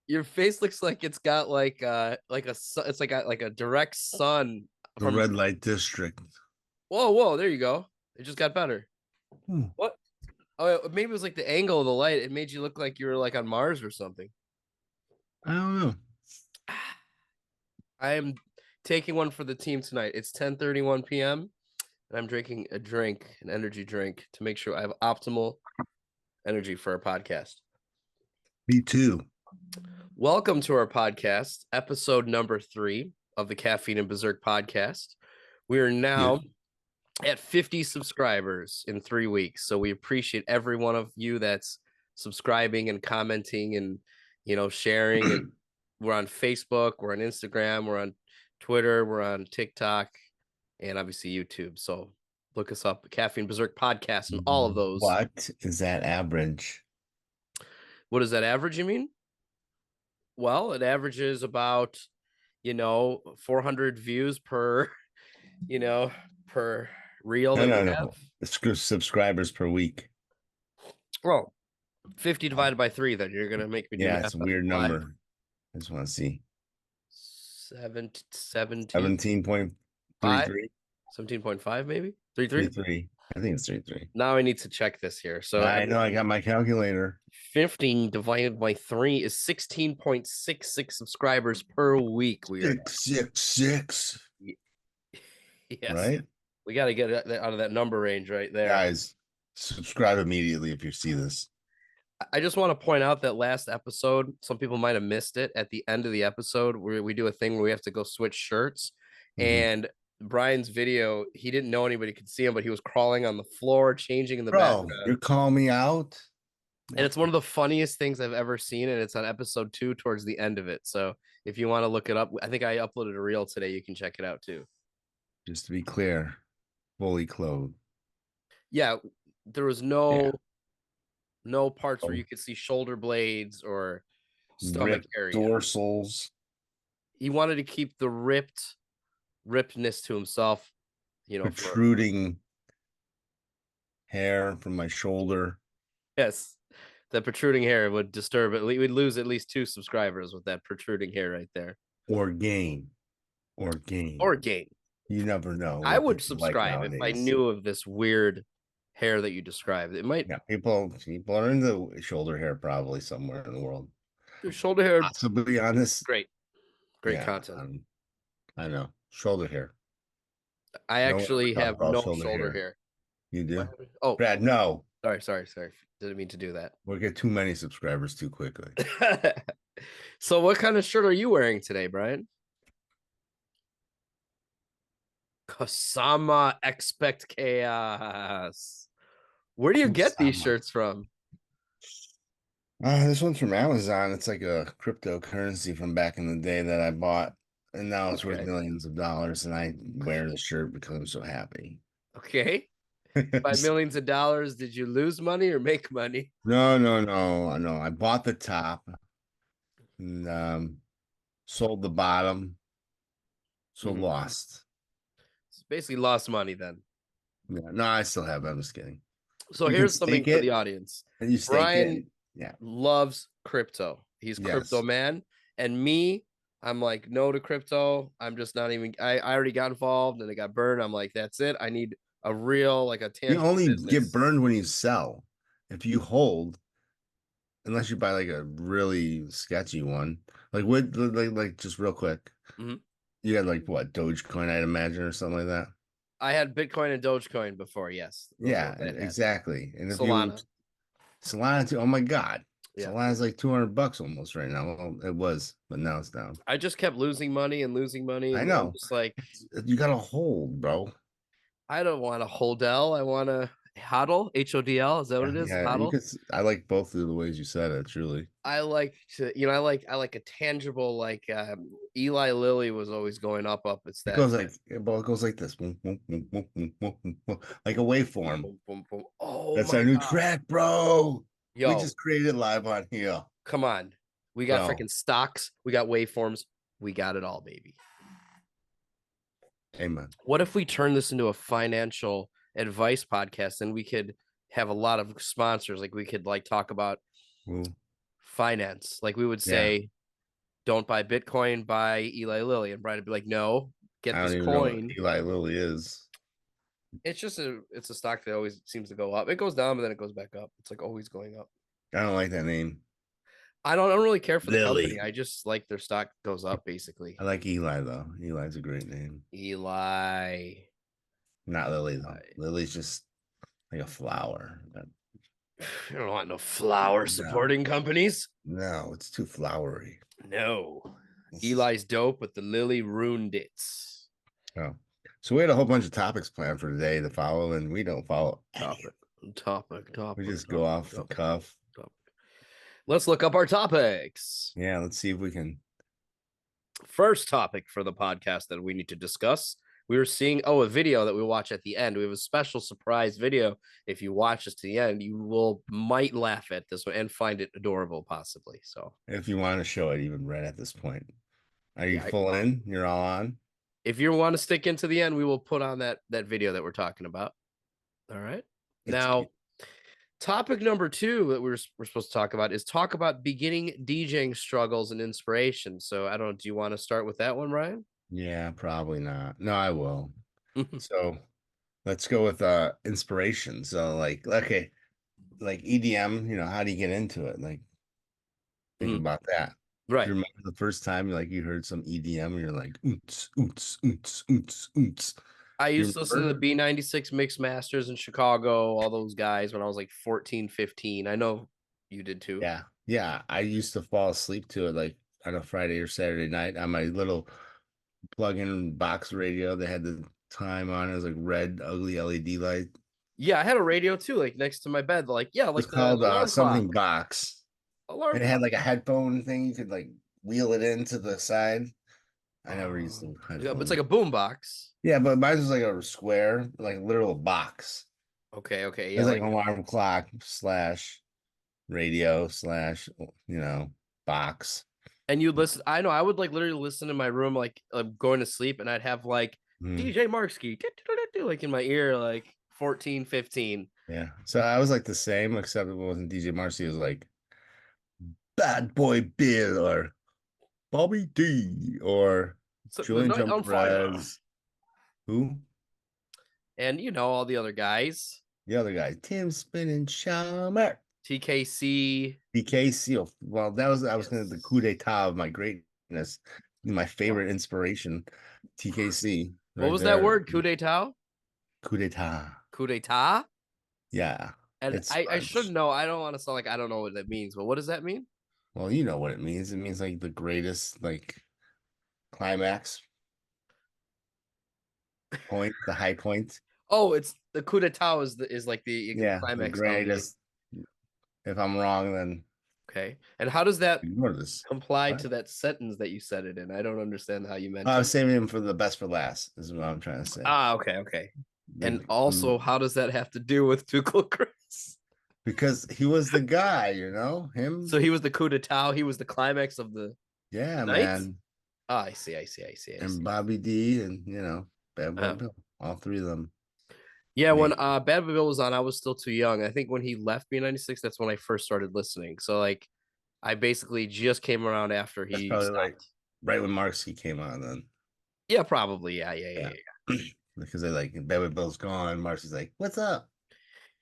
Your face looks like it's got like it's like a direct sun The from. red light district. Whoa, there you go. It just got better. Hmm. What? Oh, maybe it was like the angle of the light. It made you look like you were like on Mars or something. I don't know. I am taking one for the team tonight. It's 10:31 p.m. and I'm drinking an energy drink to make sure I have optimal energy for our podcast. Me too. Welcome to our podcast, episode number 3 of the Caffeine Bizerk podcast. We are Yeah. now at 50 subscribers in 3 weeks. So we appreciate every one of you that's subscribing and commenting and sharing. And we're on Facebook, we're on Instagram, we're on Twitter, we're on TikTok, and obviously YouTube. So look us up, Caffeine Bizerk podcast, and all of those. What is that average? What is that average, you mean? Well, it averages about 400 views per per reel that we have. Subscribers per week. Well, 50 divided by 3, then you're gonna make me do Yeah, math it's a weird live. number. I just want to see. 17.5 17.5 maybe 33. 33. I think it's 33. Now I need to check this here. So I know I got my calculator. 15 divided by 3 is 16.66 subscribers per week. We are 666. yes, right? We got to get out of that number range right there. Guys, subscribe immediately if you see this. I just want to point out that last episode, some people might have missed it. At the end of the episode, we do a thing where we have to go switch shirts. And Brian's video, he didn't know anybody could see him, but he was crawling on the floor, changing in the background. You're calling me out? And it's one of the funniest things I've ever seen. And it's on episode 2 towards the end of it. So if you want to look it up, I think I uploaded a reel today. You can check it out too. Just to be clear, fully clothed. Yeah, there was no parts where you could see shoulder blades or stomach area. Dorsals. He wanted to keep the rippedness to himself, protruding hair from my shoulder. Yes, the protruding hair would disturb it. We'd lose at least 2 subscribers with that protruding hair right there. Or gain. You never know. I would subscribe if I knew of this weird hair that you described. It might. Yeah, people are into shoulder hair probably somewhere in the world. Shoulder hair. To be honest, great content. I know shoulder hair. I actually have no shoulder hair. You do? Oh, Brad, no. Sorry. Didn't mean to do that. We'll get too many subscribers too quickly. So, what kind of shirt are you wearing today, Brian? Kasama Expect Chaos. Where do you get these shirts from? This one's from Amazon. It's like a cryptocurrency from back in the day that I bought, and now it's worth millions of dollars. And I wear the shirt because I'm so happy. Okay. By millions of dollars, did you lose money or make money? No. I bought the top and sold the bottom, so lost. So basically lost money then. Yeah, no, I still have it. I'm just kidding. So here's something for the audience. Brian loves crypto. He's crypto man. And me, I'm like, no to crypto. I'm just not even, I already got involved and I got burned. I'm like, that's it. I need a real, like a tangible You only business. get burned when you sell. If you hold, unless you buy like a really sketchy one, like just real quick. You had like what, Dogecoin, I'd imagine, or something like that. I had Bitcoin and Dogecoin before, yes. Yeah, exactly. And Solana. Solana too. Oh my God. Yeah. Solana's like $200 almost right now. Well, it was, but now it's down. I just kept losing money. I know. Just like, you gotta hold, bro. I don't want to hodl. I want to hodl. HODL. Is that what it is? Hodl? I like both of the ways you said it, truly. I like to, I like a tangible, like Eli Lilly was always going up. It's that. It goes like this. Like a waveform. Oh, that's our new track, bro. Yo, we just created live on here. Come on. We got freaking stocks. We got waveforms. We got it all, baby. Amen. What if we turn this into a financial advice podcast and we could have a lot of sponsors? Like we could talk about finance. Like we would say, Don't buy Bitcoin, buy Eli Lilly. And Brian would be like, no, get I don't this even know what coin. Eli Lilly is. It's a stock that always seems to go up. It goes down, but then it goes back up. It's like always going up. I don't like that name. I don't really care for the company. Lilly. I just like their stock goes up basically. I like Eli though. Eli's a great name. Eli. Not Lily though. Lily's just like a flower. You don't want no flower No, supporting companies. no, it's too flowery. No. It's, Eli's dope, but the Lily ruined it. oh. So we had a whole bunch of topics planned for today to follow, and we don't follow any. Topic. We just go off the cuff. Topic. Let's look up our topics. Yeah, let's see if we can. First topic for the podcast that we need to discuss. We were seeing a video that we watch at the end. We have a special surprise video. If you watch us to the end, you will might laugh at this one and find it adorable, possibly. So If you want to show it, even right at this point, are you yeah, full in? You're all on. if you want to stick into the end, we will put on that video that we're talking about. All right. It's Now, cute. topic number 2 that we're supposed to talk about is talk about beginning DJing struggles and inspiration. So I don't know. Do you want to start with that one, Ryan? Yeah, probably not. No, I will. So let's go with inspiration. So like, okay, like EDM, how do you get into it? Like, think about that. Do Right. you remember the first time you heard some EDM and you're like, oots, oots, oots, oots, oots. I Do you used to listen to the remember? B96 Mix Masters in Chicago, all those guys when I was like 14, 15. I know you did too. Yeah. Yeah. I used to fall asleep to it like on a Friday or Saturday night on my little plug-in box radio. They had the time on. It was like red, ugly LED light. Yeah, I had a radio too, like next to my bed. Like, yeah, It was like the called alarm clock. something box. Alarm And it had clock. like a headphone thing. You could like wheel it into the side. I never used the Yeah, but it's headphones. like a boom box. Yeah, but mine was like a square, like a literal box. Okay. It Yeah, was like like an alarm clock slash radio slash, box. and you listen. I know I would like literally listen in my room, like going to sleep, and I'd have like Mm, DJ Marksky like in my ear, like 14, 15. yeah. So I was like the same, except it wasn't DJ Marcy. It was like Bad Boy Bill or Bobby D or So the Julian night Jump on fire. Perez. Who? And all the other guys. The other guy, Tim Spinning Shammer. TKC. BKC. Well, that was I was gonna the coup Yes. d'etat of my greatness, my favorite Wow. inspiration, TKC, What right was that there. word? Coup d'etat? Coup d'etat. Coup d'etat? Yeah, And it's I should French. know. I don't want to sound like I don't know what that means, but what does that mean? Well, you know what it means. It means like the greatest climax point, the high point. Oh, it's the coup d'etat is like the Yeah, the climax of the greatest. If I'm wrong, then okay. And how does that ignore this. comply What? to that sentence that you said it in? I don't understand how you Oh, meant I'm it. saving him for the best for last, is what I'm trying to say. Okay. And also, how does that have to do with Tuchel Chris? Because he was the guy, him. So he was the coup d'etat. He was the climax of the Yeah, night. man. Oh, I see. And Bobby D and Bad Boy Uh, Bill, all three of them. yeah, when Mate, Bad Bill was on, I was still too young. I think when he left B96, that's when I first started listening. So like, I basically just came around after that's he probably stopped. right when Marksy came on then. Yeah, probably. Yeah. Yeah. Because they Bad Boy Bill's gone. Marcy's like, what's up?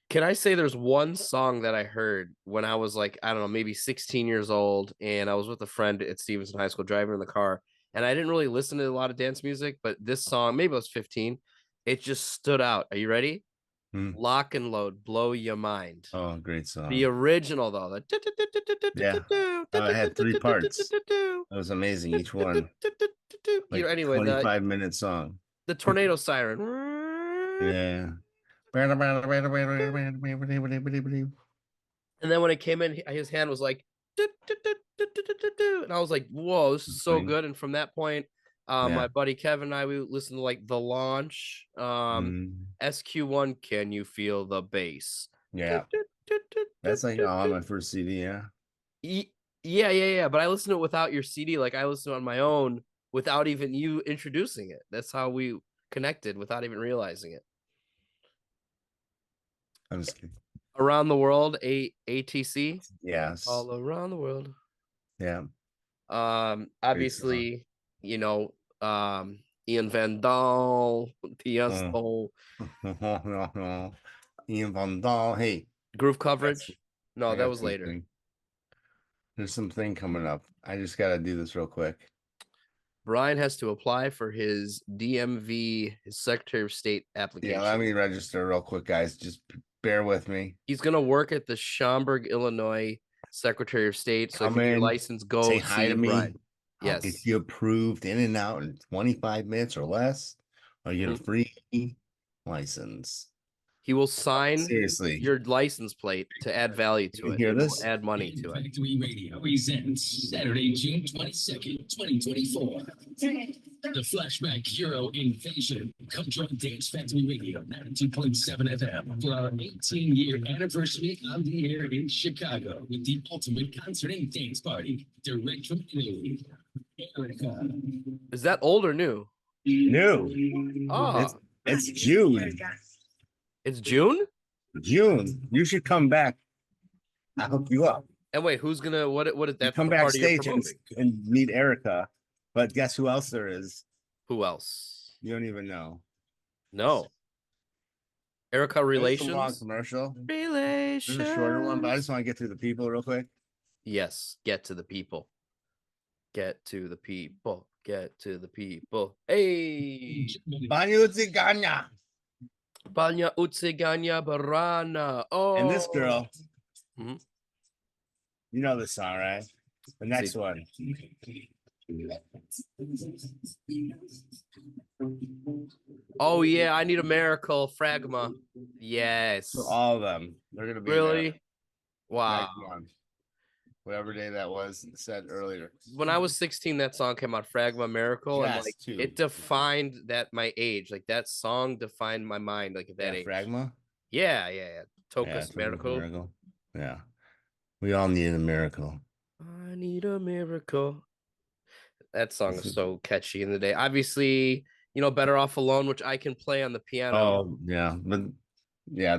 Can I say there's one song that I heard when I was like, I don't know, maybe 16 years old, and I was with a friend at Stevenson High School driving in the car, and I didn't really listen to a lot of dance music, but this song, maybe I was 15, it just stood out. Are you ready? Hmm. Lock and Load, Blow Your Mind. Oh, great The song. original though, Yeah. It had three parts. That was amazing. Each one like anyway, the 25-minute song. the tornado siren. Yeah. And then when it came in, his hand was like, and I was like, whoa, this is so Funny. good. And from that point, my Yeah. buddy Kevin and I, we listened to like The Launch, Mm, SQ1, Can You Feel the Bass? yeah. That's like on my first CD. Yeah. Yeah. But I listened to it without your CD. Like I listened to it on my own without even you introducing it. That's how we connected without even realizing it. I'm just kidding. Around the World, ATC. Yes. All around the world. Yeah. Obviously, you know, Ian Van Dahl, Tiesto, Ian Van Dahl. Hey, Groove that's, Coverage. No, I that got was later. something. There's something coming up. I just got to do this real quick. Brian has to apply for his DMV, his Secretary of State Yeah, application. let me register real quick, guys. Just bear with me. He's gonna work at the Schaumburg, Illinois Secretary of State. So if Come you need your in, license, go say hi see to me. Brian. I'll get Yes. you approved in and out in 25 minutes or less, or you get a Mhm. free license. He will sign Seriously, your license plate to add value you to can it. hear It will this? add money to it. Factory Radio presents Saturday, June 22nd, 2024. The Flashback Euro Invasion. Come join Dance Factory Radio 92.7 FM for our 18-year anniversary on the air in Chicago with the ultimate concert and dance party direct from Italy. Erica. Is that old or new? New. Oh, It's June. it's June? June. You should come back. I'll hook you up. And wait, who's gonna what is You that come the party you're backstage promoting? and meet Erica. But guess who else there is? Who else? You don't even know. No. Erica It's a long Relations? commercial. Relations. There's a shorter one, but I just want to get through the people real quick. Yes, get to the people. Get to the people. Get to the people. Hey. Banyo Ziganya. Banya Utseganya Barana. Oh. And this girl, Mhm. you know this song, right? The next one. Oh yeah, I Need a Miracle, Fragma. Yes. For all of them. They're gonna be Really? there. Wow. Next one. Whatever day that was said earlier. When I was 16, that song came out, Fragma Miracle, and Yes, like too. it defined that my age. Like that song defined my mind, like at that age. Fragma. Yeah. Tokus Tokus Miracle. Yeah. We all need a miracle. I need a miracle. That song is so catchy in the day. Obviously, Better Off Alone, which I can play on the piano. Oh, yeah. But yeah,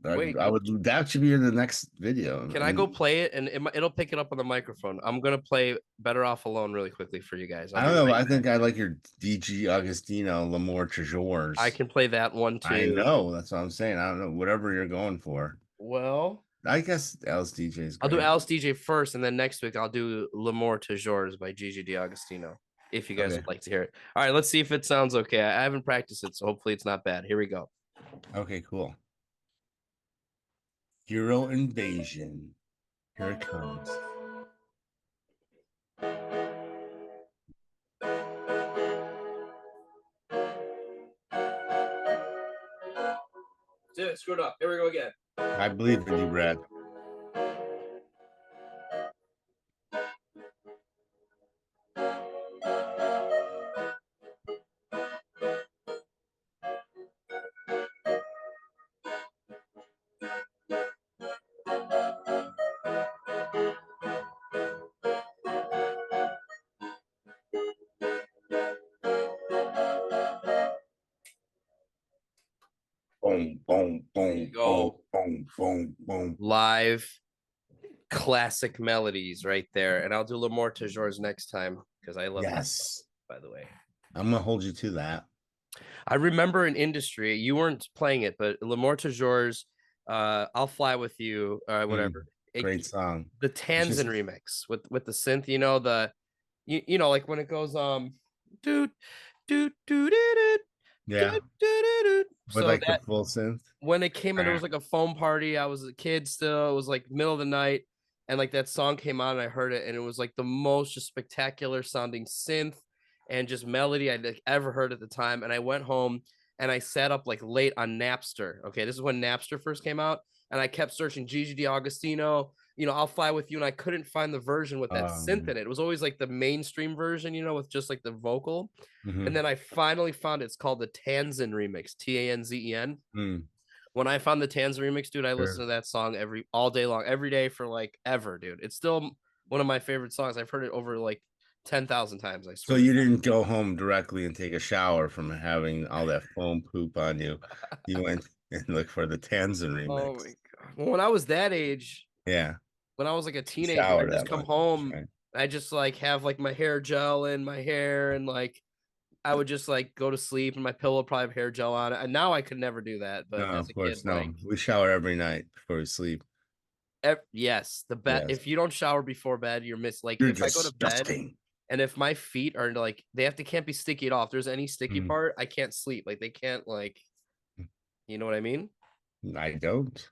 I would that should be in the next video. Can I go play it and it'll pick it up on the microphone? I'm gonna play Better Off Alone really quickly for you guys. I don't know. I think I like your DG Agostino L'Amour Toujours. I can play that one too. I know. That's what I'm saying. I don't know. Whatever you're going for. Well, I guess Alice DJ's great. I'll do Alice DJ first, and then next week I'll do L'Amour Toujours by Gigi D'Agostino. If you guys would like to hear it. All right, let's see if it sounds okay. I haven't practiced it, so hopefully it's not bad. Here we go. Okay, cool. Euro Invasion. Here it comes. Dude, screwed up. Here we go again. I believe in you, Brad. Boom, boom, boom, boom, boom, boom, boom. Live classic melodies right there. And I'll do L'Amour Toujours next time because I love Yes. That, by the way. I'm gonna hold you to that. I remember in industry, you weren't playing it, but L'Amour Toujours, I'll Fly With You, whatever. Great song. The Tanzan remix with the synth, like when it goes doot doot doot doot. Yeah. With like the full synth. When it came in, it was like a foam party. I was a kid still. It was like middle of the night, and like that song came on, and I heard it, and it was like the most just spectacular sounding synth and just melody I'd ever heard at the time. And I went home and I sat up like late on Napster. Okay, this is when Napster first came out, and I kept searching Gigi D'Agostino. I'll Fly With You, and I couldn't find the version with that synth in it. It was always like the mainstream version, with just like the vocal. And then I finally found it's called the Tanzan remix, Tanzen. When I found the Tanzan remix, dude, I listen to that song all day long, every day for like ever, dude. It's still one of my favorite songs. I've heard it over like 10,000 times, I swear. So you didn't go home directly and take a shower from having all that foam poop on you. You went and looked for the Tanzan remix. Oh my God. Well, when I was that age, yeah. When I was like a teenager, I'd just come home I just like have like my hair gel in my hair, and like I would just like go to sleep, and my pillow would probably have hair gel on it. And now I could never do that, No, but as of a kid, course, no. like We shower every night before we sleep. yes, the bed. Yes. If you don't shower before bed, you're miss. Like You're if I go to bed disgusting. and if my feet are like can't be sticky at all. If there's any sticky Mm, part, I can't sleep. Like they can't like, you know what I mean? I don't.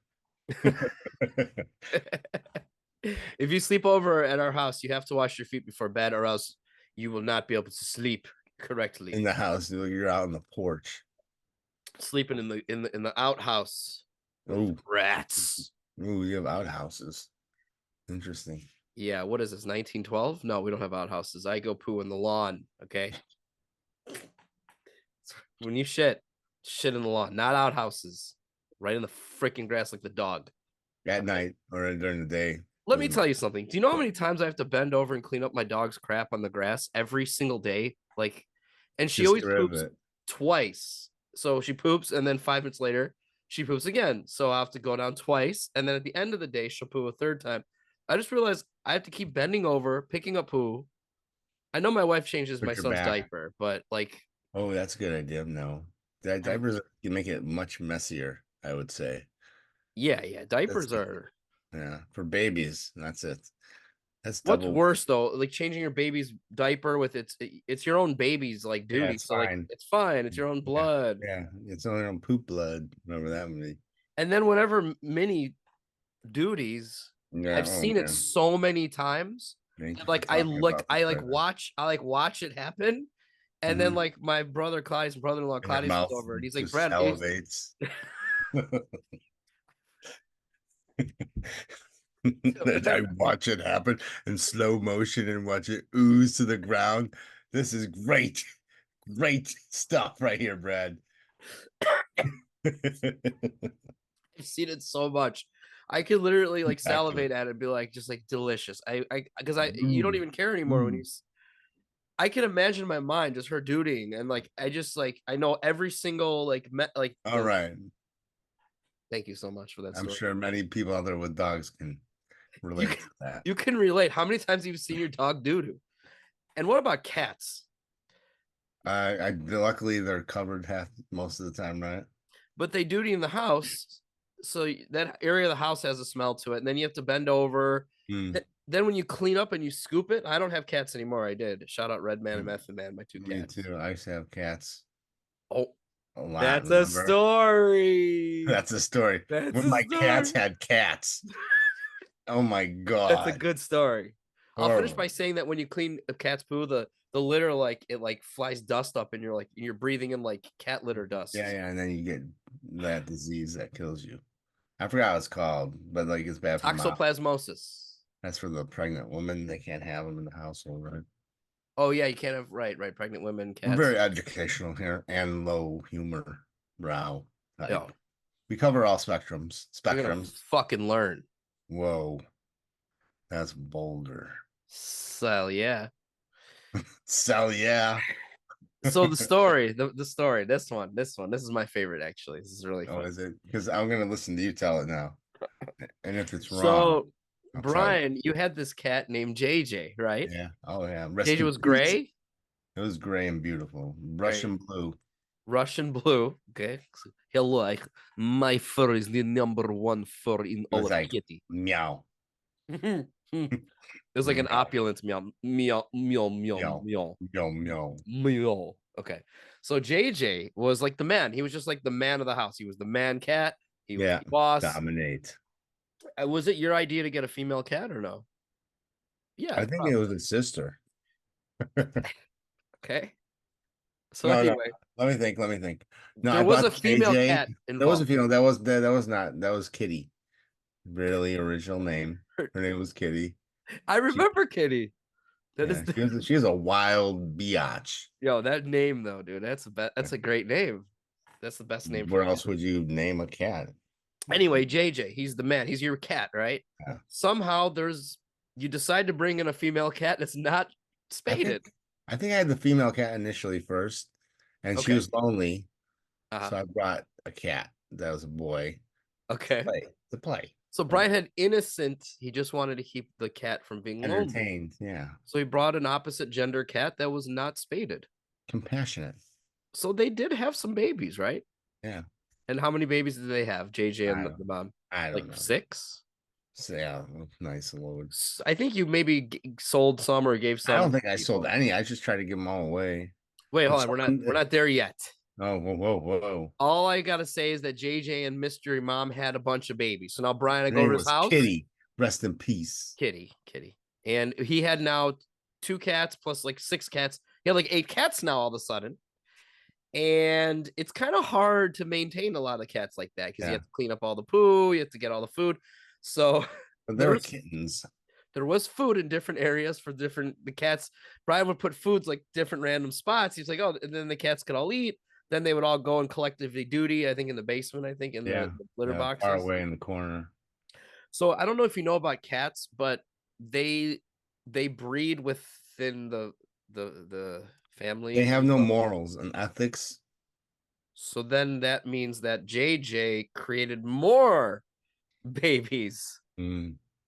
If you sleep over at our house, you have to wash your feet before bed, or else you will not be able to sleep correctly. In the house, you're out on the porch. Sleeping in the outhouse with Oh, rats. ooh, you have outhouses. Interesting. Yeah, what is this? 1912? No, we don't have outhouses. I go poo in the lawn. Okay. When you shit in the lawn, not outhouses. Right in the freaking grass like the dog. At night or during the day. Let me tell you something. Do you know how many times I have to bend over and clean up my dog's crap on the grass every single day? Like, and she Just always get rid of poops it. twice. So she poops, and then 5 minutes later, she poops again. So I have to go down twice, and then at the end of the day, she'll poo a third time. I just realized I have to keep bending over, picking up poo. I know my wife changes my Put your son's back. diaper, but like, Oh, that's a good idea. No, that diapers can make it much messier, I would say. yeah, diapers are. Yeah, for babies. That's it. That's What's double. worse though, like changing your baby's diaper with it's your own baby's like Yeah, duty. it's So like fine. it's fine. It's your own Yeah, blood. yeah. It's only on poop blood. Remember that movie? And then whenever mini duties, Yeah. I've Oh seen it man. so many times. Thank you for Like I talking look, about this right now. I watch it happen. And then Mhm. like my brother Claudius and brother-in-law And your Claudius comes mouth over and he's like, just Brad, salivates. I watch it happen in slow motion and watch it ooze to the ground. This is great. Great stuff right here, Brad. I've seen it so much. I could literally like Back to salivate it. at it and be like, just like delicious. Because you don't Mm, even care anymore when mm. you. I can imagine in my mind just her dutying, and like I just like I know every single like All the. right. Thank you so much for that I'm story. sure many people out there with dogs can You relate can, to that. you can relate. How many times have you seen your dog doo doo? And what about cats? I luckily they're covered half most of the time, right? But they duty in the house, so that area of the house has a smell to it, and then you have to bend over. Mm, Then when you clean up and you scoop it, I don't have cats anymore. I did. Shout out Red Man and mm. Method Man, my two Me cats. too. I used to have cats Oh, a lot, that's a remember? story. That's a story. That's When a my cats story. had cats. Oh my That's a God. good story. I'll finish by Horrible. saying that when you clean a cat's poo, the litter like it like flies dust up, and you're breathing in like cat litter Yeah, dust. yeah, and then you get that disease that kills you. I forgot what it's called, but like it's bad for mouth. Toxoplasmosis. That's for the pregnant woman. They can't have them in the household, right? Oh yeah, you can't have right pregnant women, We're cats. very educational here and low humor brow Yo, type. We cover all spectrums. you're gonna Spectrums. fucking learn. Whoa, that's bolder. So yeah. So yeah. So the story, the story, this is my favorite actually. This is really Oh, fun. is it? Because I'm gonna listen to you tell it now. And if it's wrong, So I'll try to. Brian, you had this cat named JJ, right? Yeah. Oh yeah. Rest JJ in was peace. gray, It was gray and beautiful. right? Russian blue. Russian blue. Okay. Hello, my fur is the number one fur in It all was of like kitty. meow. It was like an Meow. opulent meow, meow, meow, meow, Meow. meow, Meow. Meow. meow. Okay. So JJ was like the man. He was just like the man of the house. He was the man cat. He was Yeah. the boss. Dominate. Was it your idea to get a female cat or no? Yeah, I think it was probably. a sister. Okay. So No, no. anyway, Let me think. Let me think. No, there I was bought a female JJ. cat That was a involved. female. That was Kitty. Really original name. Her name was Kitty. I She, remember Kitty. That is yeah, she was a wild biatch. yo, that name though, dude. That's a great name. That's the best name for Where a cat. else would you name a cat? Anyway, JJ, he's the man. He's your cat, right? Yeah. Somehow you decide to bring in a female cat that's not spaded. I think I had the female cat initially first, and she Okay. was lonely, Uh-huh. so I brought a cat that was a boy Okay. to play. So Brian had innocent. He just wanted to keep the cat from being lonely. Entertained, yeah. So he brought an opposite gender cat that was not spaded. Compassionate. So they did have some babies, right? Yeah. And how many babies did they have? JJ and the mom? I don't know. 6? So, yeah, nice load. I think you maybe sold some or gave some. I don't think I sold any. I just tried to give them all away. Wait, hold on. We're not there yet. Oh, whoa. All I gotta say is that JJ and Mystery Mom had a bunch of babies. So now Brian, I go to his house. Kitty, rest in peace. Kitty. And he had now 2 cats plus like 6 cats. He had like 8 cats now all of a sudden. And it's kind of hard to maintain a lot of cats like that because you have to clean up all the poo, you have to get all the food. So there were kittens. There was food in different areas for the cats. Brian would put foods like different random spots. He's like, oh, and then the cats could all eat. Then they would all go and collectively duty, I think, in the basement, in the litter boxes. Far away in the corner. So I don't know if you know about cats, but they breed within the family. They have no morals and ethics. So then that means that JJ created more babies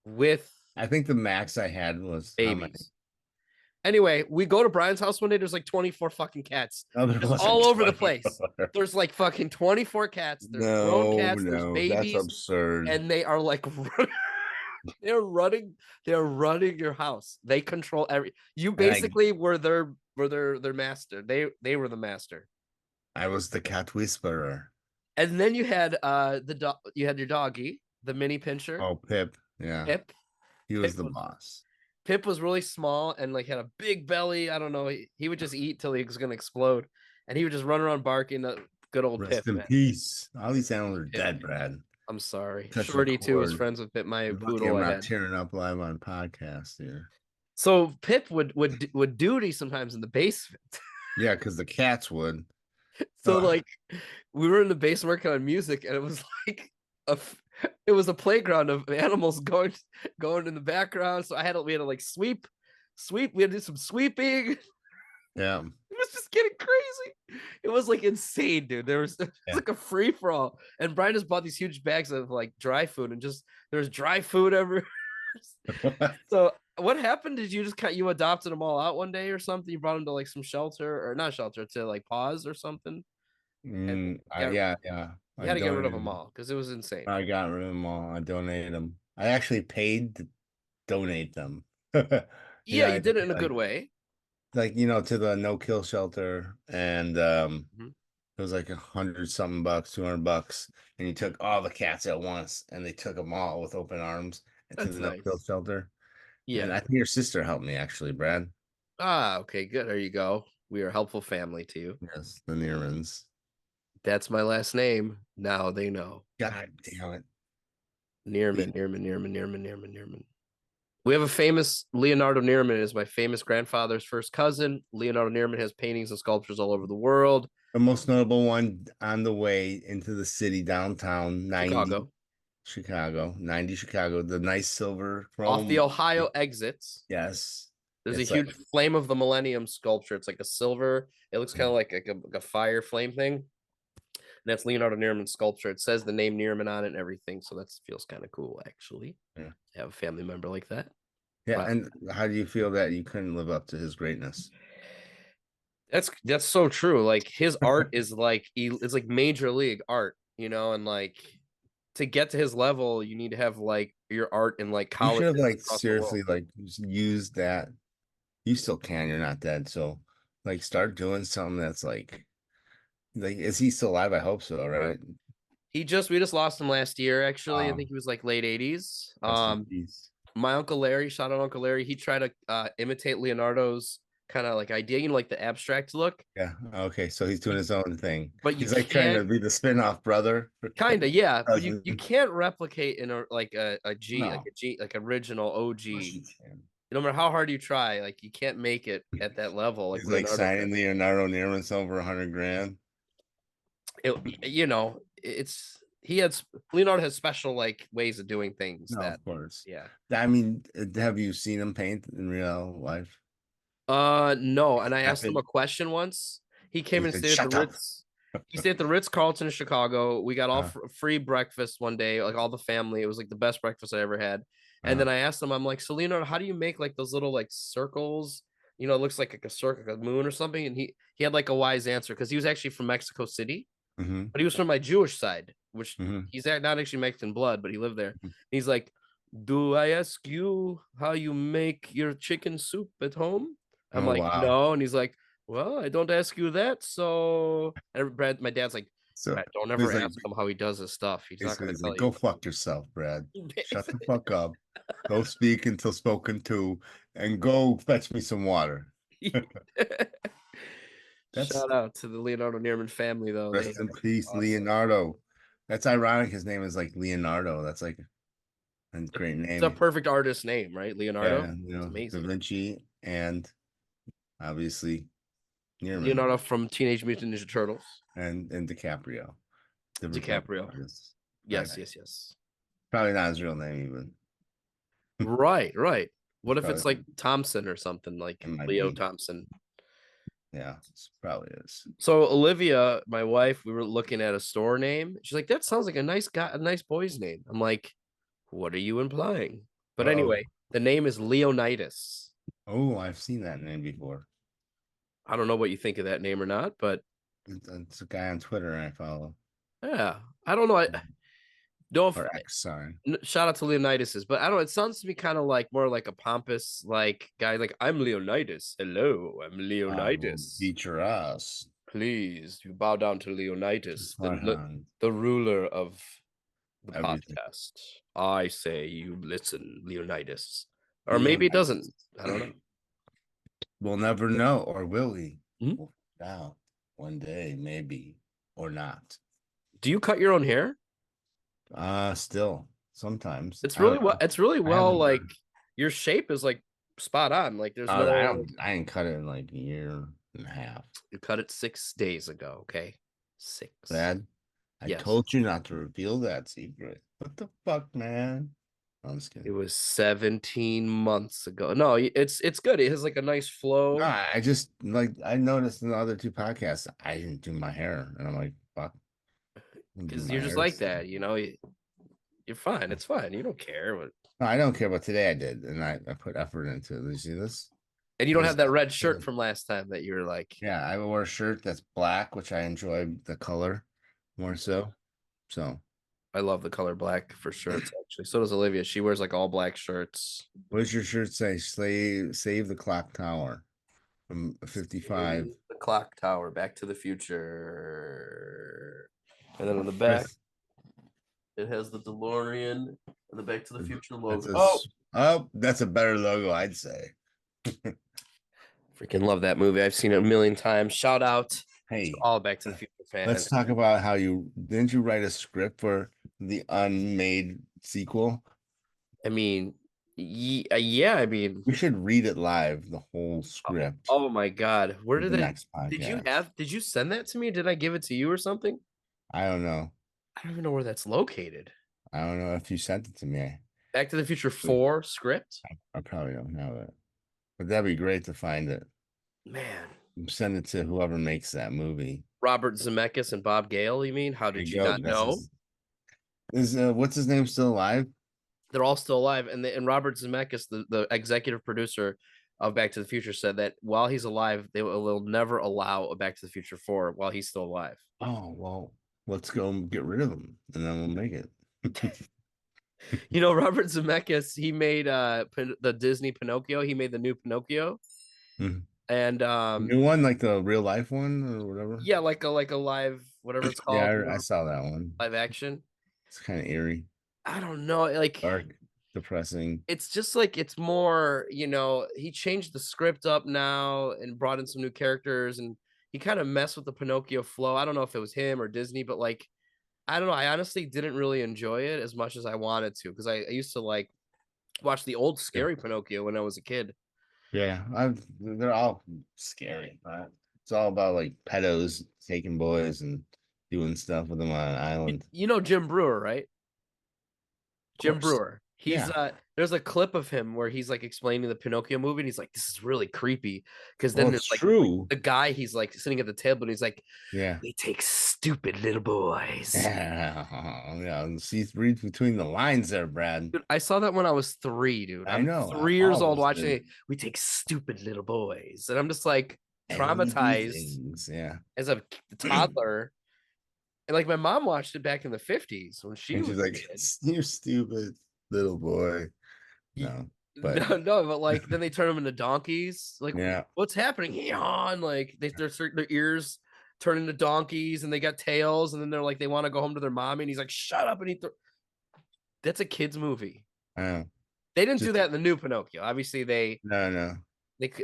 with. I think the max I had was babies. Anyway, we go to Brian's house one day. There's like 24 fucking cats all over the place. There's like fucking 24 cats. There's grown cats. There's babies. That's absurd. And they are like, they're running your house. They control you basically were their master. They were the master. I was the cat whisperer. And then you had you had your doggy, the mini pincher. Oh, Pip. Yeah. Pip. He was the boss. Pip was really small and like had a big belly. I don't know. He would just eat till he was gonna explode, and he would just run around barking. Good old Pip. Rest in peace. All these animals are dead, Brad. I'm sorry. Shorty too was friends with Pip. My poodle. I'm not tearing up live on podcast here. So Pip would duty sometimes in the basement. Yeah, because the cats would. So like, we were in the basement working on music, and it was like it was a playground of animals going in the background. So we had to like sweep. We had to do some sweeping. Yeah. It was just getting crazy. It was like insane, dude. It was like a free for all. And Brian just bought these huge bags of like dry food, and just there's dry food everywhere. So what happened? Did you you adopted them all out one day or something? You brought them to like some shelter, or not shelter, to like pause or something? Yeah. You had to get rid of them all because it was insane. I got rid of them all. I donated them. I actually paid to donate them. You did it in a good way. Like, to the no-kill shelter, and it was like $100-something, $200, and you took all the cats at once, and they took them all with open arms into the no-kill shelter. Yeah, and I think your sister helped me actually, Brad. Okay, good. There you go. We are a helpful family to you. Yes, the Neermans. That's my last name. Now they know. God damn it. Neerman. We have a famous Leonardo Neerman is my famous grandfather's first cousin. Leonardo Neerman has paintings and sculptures all over the world. The most notable one on the way into the city downtown, 90 Chicago, the nice silver chrome. Off the Ohio exits. Yes. There's a huge Flame of the Millennium sculpture. It's like a silver. It looks kind of like a fire flame thing. And that's Leonardo Neerman's sculpture. It says the name Neerman on it and everything. So that feels kind of cool, actually. Yeah. To have a family member like that. Yeah. Wow. And how do you feel that you couldn't live up to his greatness? That's so true. Like his art is like, it's like major league art, and like to get to his level, you need to have like your art in like college. You should have like seriously like used that. You still can. You're not dead. So like start doing something that's like is he still alive? I hope so, right? We just lost him last year, actually. I think he was like late 80s. My Uncle Larry, shout out Uncle Larry, he tried to imitate Leonardo's kind of like idea, like the abstract look. Yeah. Okay. So he's doing his own thing. But he's like trying to be the spin-off brother. Kind of, yeah. But you can't replicate in a G, like original OG. No matter how hard you try, like you can't make it at that level. He's like signing Leonardo Neerman over $100,000. Leonardo has special like ways of doing things. Of course. Yeah. I mean, have you seen him paint in real life? No. And I asked him a question once. He came and stayed at the Ritz. He stayed at the Ritz-Carlton in Chicago. We got all Uh, free breakfast one day, like all the family. It was like the best breakfast I ever had. And then I asked him, I'm like, so Leonardo, how do you make like those little like circles? You know, it looks like a circle, like a moon or something. And he had like a wise answer because he was actually from Mexico City, mm-hmm, but he was from my Jewish side, which mm-hmm. he's not actually Mexican blood, but he lived there. He's like, do I ask you how you make your chicken soup at home? I'm Oh like, wow. no. And he's like, well, I don't ask you that. So, and Brad, my dad's like, So Brad, don't ever he's like, ask him how he does his stuff. He's not basically, going to he's tell like, you. go fuck yourself, Brad. Shut the fuck up. Go speak until spoken to, and go fetch me some water. That's Shout out to the Leonardo Nearman family, though. rest in peace, Leonardo. That's ironic. His name is like Leonardo. That's like a great It's a name. perfect artist name, right? Leonardo. Yeah, you It's know, Da amazing. Vinci and obviously Nearman Leonardo from Teenage Mutant Ninja Turtles. and DiCaprio. DiCaprio. Yes, Right. yes. Probably not his real name even. Right. What if Probably it's like Thompson or something, like it might Leo be. Thompson? Yeah, it probably is. So Olivia, my wife, we were looking at a store name. She's like, that sounds like a nice guy, a nice boy's name. I'm like, what are you implying? But anyway, the name is Leonidas. Oh, I've seen that name before. I don't know what you think of that name or not, but It's a guy on Twitter I follow. yeah, I don't know. I don't. Or X, sorry. Shout out to Leonidas, but I don't. It sounds to me kind of like more like a pompous like guy. Like I'm Leonidas. Hello, I'm Leonidas. Beat your ass. Please, you bow down to Leonidas, the ruler of the Everything. podcast. I say you listen, Leonidas. Or maybe it doesn't. I don't know. We'll never know, or will we? Hmm? We'll find out one day, maybe, or not. Do you cut your own hair? Still sometimes. It's really well. It's really well. Like your shape is like spot on. Like there's no. I didn't cut it in like a year and a half. You cut it 6 days ago. Okay, 6. Dad, I told you not to reveal that secret. What the fuck, man? I'm just kidding. It was 17 months ago. No, it's good. It has like a nice flow. No, I just like I noticed in the other 2 podcasts, I didn't do my hair, and I'm like, fuck. Because you're just like that, you know. You're fine. It's fine. You don't care. No, I don't care. But today I did, and I put effort into it. Did you see this? And you don't have that red shirt from last time that you were like. Yeah, I wore a shirt that's black, which I enjoy the color more so. So I love the color black for shirts, actually. So does Olivia. She wears like all black shirts. What does your shirt say? Save the clock tower from 55. Save the clock tower, Back to the Future. And then on the back, it has the DeLorean and the Back to the Future logo. That's a better logo, I'd say. Freaking love that movie. I've seen it a million times. Shout out to all Back to the Future fans. Let's talk about how didn't you write a script for the unmade sequel? I mean, yeah. I mean, we should read it live, the whole script. Oh my god, where did next podcast. Did you send that to me? Did I give it to you or something? I don't know. I don't even know where that's located. I don't know if you sent it to me. Back to the Future 4 script? I probably don't have it. But that'd be great to find it. Man. Send it to whoever makes that movie. Robert Zemeckis and Bob Gale, you mean? How did you not know? What's his name still alive? They're all still alive. And Robert Zemeckis, the executive producer of Back to the Future, said that while he's alive, they will never allow a Back to the Future 4 while he's still alive. Oh, well, let's go get rid of him, and then we'll make it. You know, Robert Zemeckis, he made the Disney Pinocchio. He made the new Pinocchio. Mm-hmm. And new one, like the real life one or whatever. Yeah, like a live, whatever it's called. Yeah, I saw that one. Live action. It's kind of eerie. I don't know, like dark, depressing. It's just like it's more, you know, he changed the script up now and brought in some new characters, and he kind of messed with the Pinocchio flow. I don't know if it was him or Disney, but like, I don't know. I honestly didn't really enjoy it as much as I wanted to, because I used to like watch the old scary Pinocchio when I was a kid. Yeah, they're all scary. It's all about like pedos taking boys and doing stuff with them on an island. You know Jim Brewer, right? Jim Brewer. He's There's a clip of him where he's like explaining the Pinocchio movie, and he's like, "This is really creepy," because then Well, there's it's like true. the guy, he's like sitting at the table, and he's like, Yeah. "They take stupid little boys." Yeah. See, read between the lines there, Brad. Dude, I saw that when I was 3, dude. I I'm know. 3 years All of old us watching did. it. We take stupid little boys, and I'm just like And we do traumatized things. Yeah. as a toddler. And like my mom watched it back in the 50s when she And was she's a like, kid. "You stupid little boy." No, but No, but like then they turn them into donkeys. Like, yeah. what's happening here? And like their ears turn into donkeys, and they got tails, and then they're like they want to go home to their mommy, and he's like, "Shut up!" And that's a kids movie. I know. They didn't do Just that in the new Pinocchio. Obviously, no.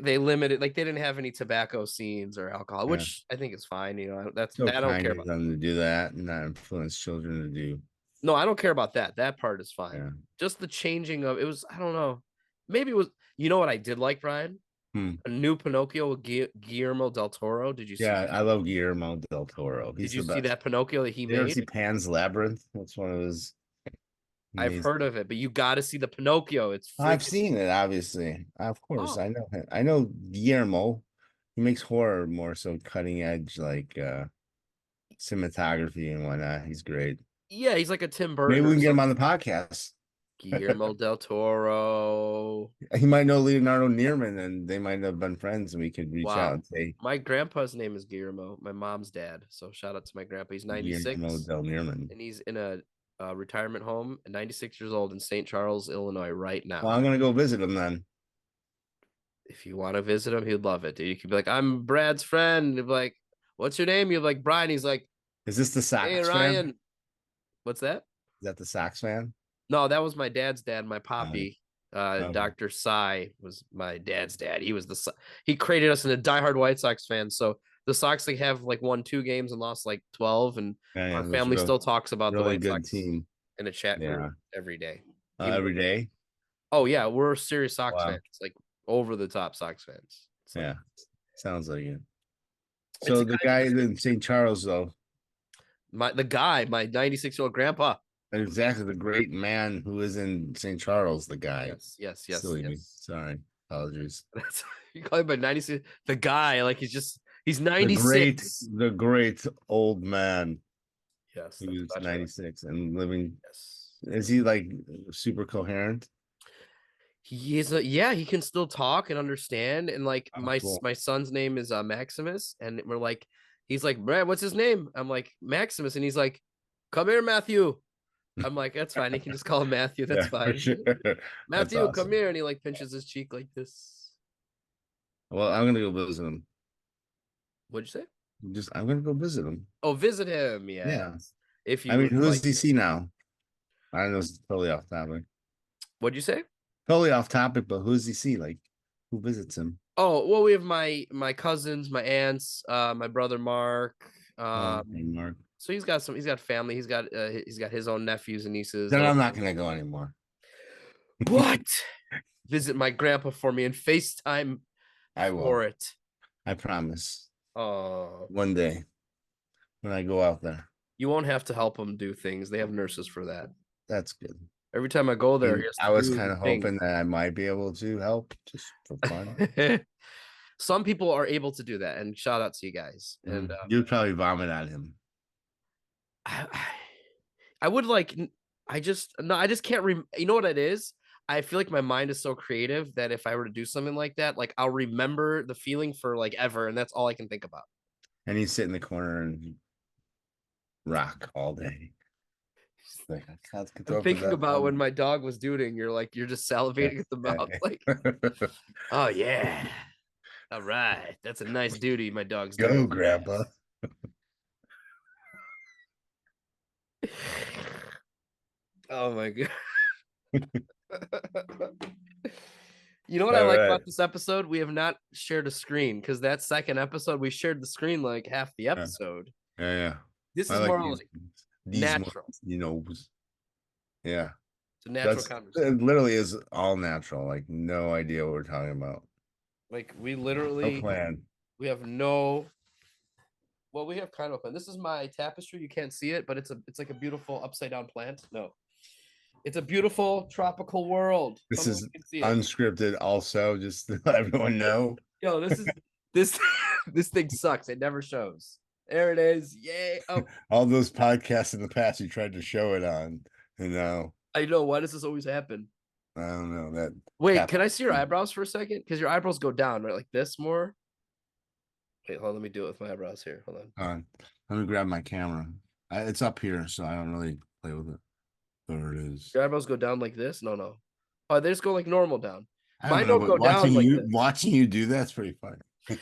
they limited, like they didn't have any tobacco scenes or alcohol, Yeah. which I think is fine. You know, that's So that I don't kind care of about. them to do that and not influence children to do. No, I don't care about that. That part is fine. Yeah. Just the changing of it was, I don't know. Maybe it was, you know what I did like, Brian? A new Pinocchio with Guillermo del Toro. Did you see Yeah, that? I love Guillermo del Toro. Did He's you the see best. that Pinocchio that he You ever made? see Pan's Labyrinth? That's one of his I've amazing. heard of it, but you got to see the Pinocchio. It's I've freaking. seen it, obviously. Of course, Oh, I know him. I know Guillermo. He makes horror more so cutting edge, like cinematography and whatnot. He's great. yeah, he's like a Tim Maybe Burton we or can get him on something. the podcast. Guillermo del Toro. He might know Leonardo Nierman, and they might have been friends, and we could reach out Wow. and say My grandpa's name is Guillermo, my mom's dad. So shout out to my grandpa. He's Guillermo 96 del Nierman. and he's in a retirement home at 96 years old in St. Charles, Illinois right Well, now. I'm gonna go visit him then. If you want to visit him, he'd love it, dude. You could be like, I'm Brad's friend. He'd be like, what's your name? You're like, Brian. He's like, Is this the hey, Sox fan? Ryan. What's that? Is that the Sox fan? No, that was my dad's dad, my Okay. poppy. Dr. Cy was my dad's dad. He was he created us in a diehard White Sox fan. So the Sox they have like won 2 games and lost like 12, and Yeah, our it was family still talks about the really White good Sox team. in a chat Yeah, group every day. every day. Oh yeah, we're serious Sox Wow. fans, like over the top Sox fans. It's Yeah, sounds like it. it's So a the kind guy in St. Charles, though, my 96-year-old grandpa. exactly the great man who is in St. Charles, the guy. Yes. Silly me. Sorry. Apologies. That's you call him by 96. The guy, like he's The 96. great old man Yes, that's who's much 96 and living. yes. Is he like super coherent? He is yeah, he can still talk and understand. And like Oh, cool. my son's name is Maximus, and we're like, he's like, Brad, what's his name? I'm like, Maximus, and he's like, come here, Matthew. I'm like, that's fine. He can just call him Matthew. That's Yeah, for fine. sure. That's Matthew, come awesome. here. And he like pinches his cheek like this. Well, I'm gonna go visit him. What'd you say? I'm gonna go visit him. Oh, visit him. Yeah. Yeah. If you I mean, would who does like he it. see now? I don't know, it's totally off topic. What'd you say? Totally off topic, but who does he see? Like, who visits him? Oh, well, we have my cousins, my aunts, my brother Mark. Okay, Mark. So he's got family. He's got his own nephews and nieces. Then I'm not gonna go anymore. What? Visit my grandpa for me and FaceTime I will. for it. I promise. Oh, One day when I go out there. you won't have to help him do things. They have nurses for that. That's good. Every time I go there, I was kind of hoping that I might be able to help just for fun. Some people are able to do that, and shout out to you guys. And You'd probably vomit at him. I would like. I just can't. You know what it is? I feel like my mind is so creative that if I were to do something like that, like I'll remember the feeling for like ever, and that's all I can think about. And he'd sit in the corner and rock all day. Like, I'm thinking about when my dog was doing. You're just salivating at the mouth, like, oh yeah, all right, that's a nice duty my dog's doing. Go, Grandpa. Oh my god. You know what I like about this episode? We have not shared a screen because that second episode we shared the screen like half the episode. Yeah. This is more like natural. Yeah. It's a natural conversation. It literally is all natural. Like no idea what we're talking about. Like we literally no plan. We have no. Well, we have kind of a plan. This is my tapestry. You can't see it, but it's like a beautiful upside down plant. No, It's a beautiful tropical world. This is Can see it. unscripted also, just to let everyone know. Yo, this this thing sucks. It never shows. There it is. Yay. Oh, All those podcasts in the past you tried to show it on, and now I know. Why does this always happen? I don't know that. Wait, can I see your eyebrows for a second? Because your eyebrows go down, right? Like this more. Wait, hold on. Let me do it with my eyebrows here. Hold on. Let me grab my camera. It's up here, so I don't really play with it. There it is. Your eyebrows go down like this? No. Oh, they just go like normal down. Mine don't go down like this. Watching you do that's pretty funny.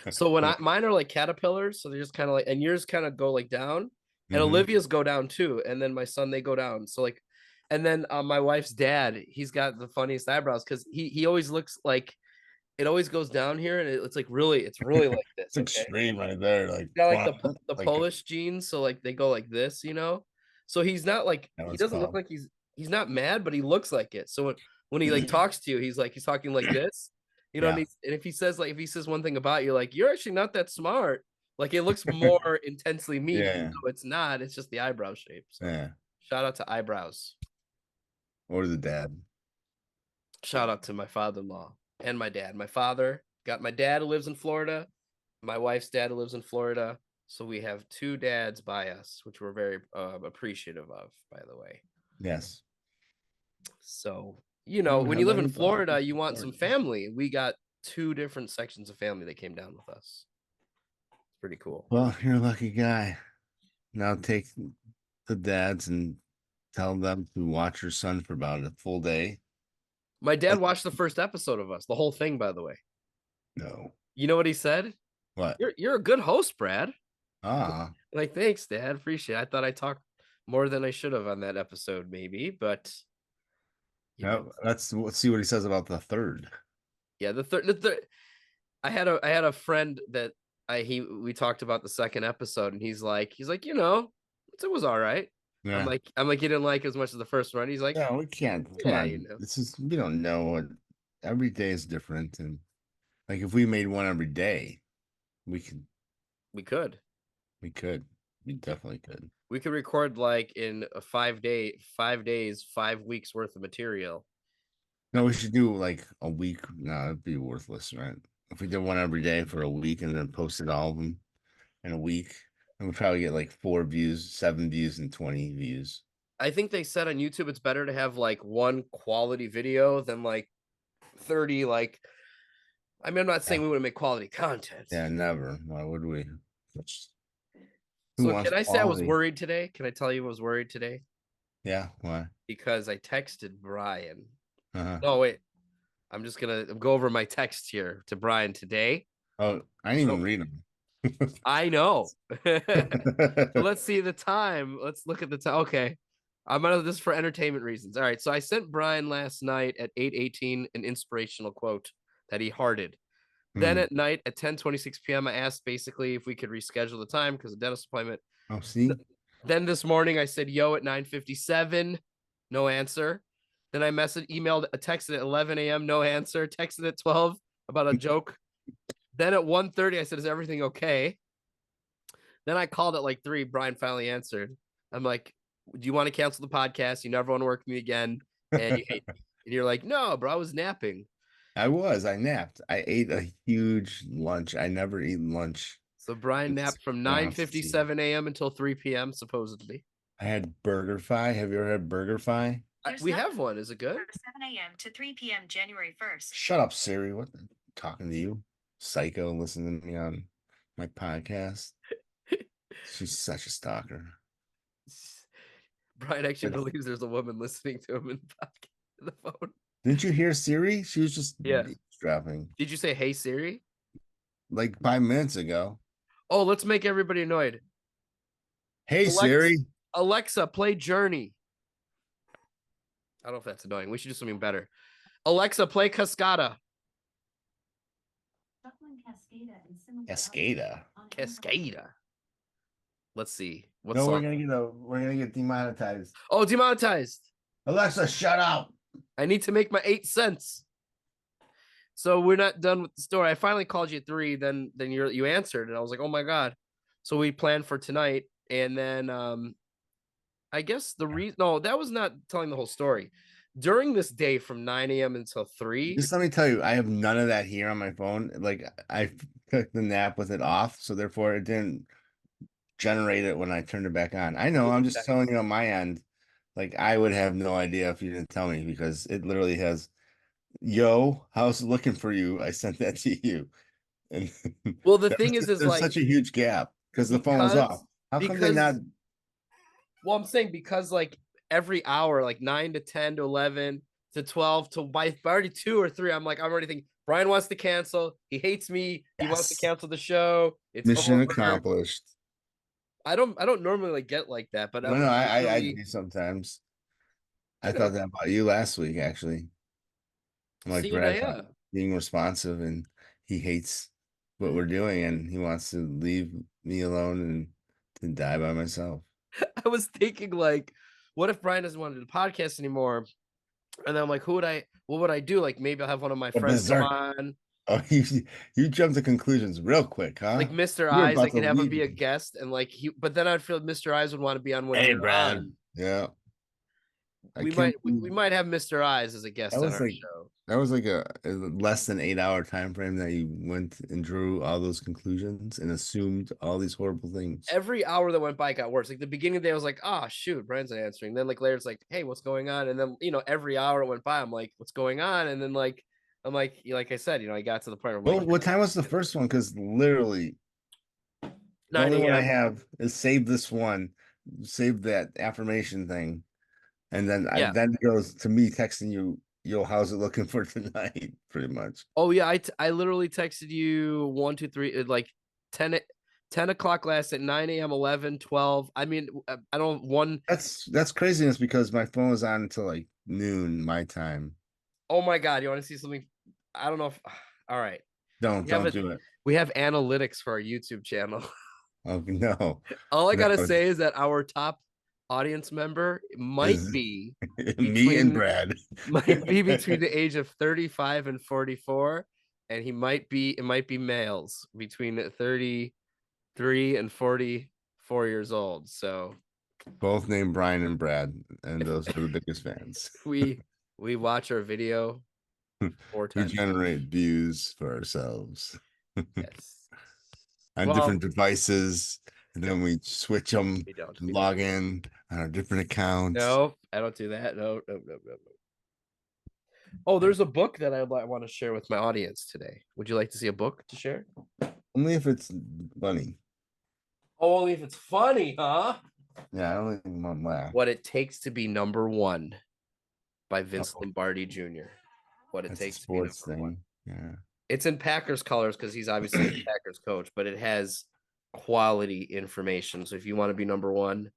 So when mine are like caterpillars, so they're just kind of like, and yours kind of go like down, and Olivia's go down too, and then my son, they go down. So like, and then my wife's dad, he's got the funniest eyebrows because he always looks like it always goes down here, and it's like it's really like this. It's extreme right there. Like, got like the Polish genes, so like they go like this, So he's not like he doesn't look like he's not mad, but he looks like it. So when he like talks to you, he's talking like this, and if he says one thing about you, like you're actually not that smart. Like it looks more intensely mean. Yeah. No, it's not. It's just the eyebrow shape. So yeah. Shout out to eyebrows. Or the dad. Shout out to my father-in-law and my dad. My father got my dad who lives in Florida. My wife's dad who lives in Florida. So we have two dads by us, which we're very appreciative of, by the way. Yes. So, when you live in Florida, you want some family. We got two different sections of family that came down with us. It's pretty cool. Well, you're a lucky guy. Now take the dads and tell them to watch your son for about a full day. My dad watched the first episode of us, the whole thing, by the way. No. You know what he said? What? You're a good host, Brad. Like, thanks, Dad. Appreciate it. I thought I talked more than I should have on that episode, maybe, but let's see what he says about the third. Yeah, the third. I had a friend that we talked about the second episode, and he's like, it was all right. Yeah. I'm like, you didn't like as much as the first one. He's like, no, we can't. Come on. This is, we don't know what every day is different, and like if we made one every day, we could. We definitely could. We could record like in 5 days, 5 weeks worth of material. No, we should do like a week. No, it'd be worthless, right? If we did one every day for a week and then posted all of them in a week, and we'd probably get like 4 views, 7 views, and 20 views. I think they said on YouTube it's better to have like one quality video than like 30 like. I mean, I'm not saying we wouldn't make quality content. Yeah, never. Why would we? So can I say I was worried today? Can I tell you I was worried today? Yeah, why? Because I texted Brian. Uh-huh. Oh, wait. I'm just going to go over my text here to Brian today. Oh, I didn't even read them. I know. So let's see the time. Let's look at the time. Okay. I'm out of this for entertainment reasons. All right. So I sent Brian last night at 8:18 an inspirational quote that he hearted. Then at night at 10:26 p.m., I asked basically if we could reschedule the time because of dentist appointment. Oh, see? Then this morning I said, yo, at 9:57, no answer. Then I texted at 11 a.m., no answer. Texted at 12 about a joke. Then at 1:30, I said, is everything okay? Then I called at like 3. Brian finally answered. I'm like, do you want to cancel the podcast? You never want to work with me again. And you hate me. And you're like, no, bro, I was napping. I napped. I ate a huge lunch. I never eat lunch. So Brian napped from 9:57 a.m. until 3 p.m. supposedly. I had BurgerFi. Have you ever had BurgerFi? We have one. Is it good? 7 a.m. to 3 p.m. January 1st. Shut up, Siri. What? Talking to you, psycho, listening to me on my podcast. She's such a stalker. Brian actually believes there's a woman listening to him in the phone. Didn't you hear Siri? She was just dropping. Did you say, hey, Siri? Like 5 minutes ago. Oh, let's make everybody annoyed. Hey, Siri. Alexa, play Journey. I don't know if that's annoying. We should do something better. Alexa, play Cascada. Cascada. Let's see. What song? We're gonna get demonetized. Oh, demonetized. Alexa, shut up. I need to make my 8 cents. So we're not done with the story. I finally called you at 3. Then you answered, and I was like, oh my god. So we planned for tonight, and then I guess that was not telling the whole story. during this day from 9 a.m. until 3. Just let me tell you, I have none of that here on my phone. Like I took the nap with it off, so therefore it didn't generate it when I turned it back on. I know, I'm just telling you on my end. Like I would have no idea if you didn't tell me because it literally has, yo, how's it looking for you? I sent that to you. And Well, the thing is there's like such a huge gap because the phone was off. How come they not? Well, I'm saying because like every hour, like 9 to 10 to 11 to 12 to by already 2 or 3, I'm already thinking Brian wants to cancel. He hates me. He wants to cancel the show. It's Mission over. accomplished. I don't normally like get like that, but No, I do sometimes. I thought that about you last week, actually. I'm like, Brad's not being responsive and he hates what we're doing and he wants to leave me alone and to die by myself. I was thinking, like, what if Brian doesn't want to do the podcast anymore? And then I'm like, what would I do? Like, maybe I'll have one of my friends come on. Oh, you jumped to conclusions real quick, huh? Like Mr. Eyes, I could have him be a guest, and like but then I'd feel Mr. Eyes would want to be on when you're Brad. on. Yeah. We might have Mr. Eyes as a guest on our show. That was like a less than 8-hour time frame that you went and drew all those conclusions and assumed all these horrible things. Every hour that went by got worse. Like the beginning of the day, I was like, oh shoot, Brian's not answering. Then like later it's like, hey, what's going on? And then every hour it went by, I'm like, what's going on? And then I'm like I said, I got to the point where what time was the first one? Because literally 9 a.m. The only one I have is save this one, save that affirmation thing. And then then it goes to me texting you, yo, how's it looking for tonight? Pretty much. Oh yeah, I literally texted you 1, 2, 3, like 10 o'clock last at 9 a.m., 11, 12. I mean, I don't one. That's craziness because my phone was on until like noon my time. Oh my God, you want to see something? I don't know if. All right. Don't do it. We have analytics for our YouTube channel. Oh no. All I gotta say is that our top audience member might be me and Brad. Might be between the age of 35 and 44, and it might be males between 33 and 44 years old. So both named Brian and Brad, and those are the biggest fans. We watch our video 4 times. We generate views for ourselves. Yes. On different devices, and then we switch them, log in on our different accounts. No, I don't do that. No. Oh, there's a book that I want to share with my audience today. Would you like to see a book to share? Only if it's funny. Oh, only if it's funny, huh? Yeah, I only want to laugh. What It Takes to Be Number One by Vince Lombardi Jr. What It Takes to Be Number One. Yeah. It's in Packers colors because he's obviously a Packers coach, but it has quality information. So if you want to be number one,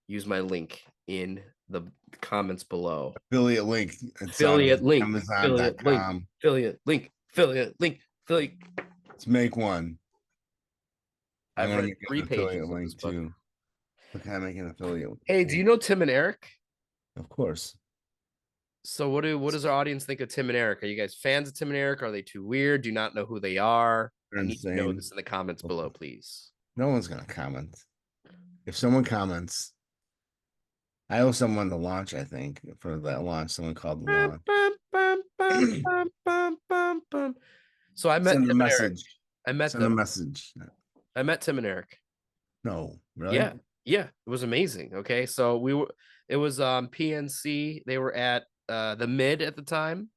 use my link in the comments below. Affiliate link. Amazon.com. Affiliate link. Let's make one. I've read 3 pages of this book. Too. Look, can I make an affiliate link? Hey, do you know Tim and Eric? Of course. So what does our audience think of Tim and Eric? Are you guys fans of Tim and Eric? Are they too weird? Do you not know who they are? I need to know this in the comments below, please. No one's gonna comment. If someone comments, I owe someone the launch, I think, for that launch. Someone called the launch. So I met Tim and Eric. I met them. Send a message. I met Tim and Eric. No, really? Yeah. It was amazing. Okay. So it was PNC. They were at the Mid at the time.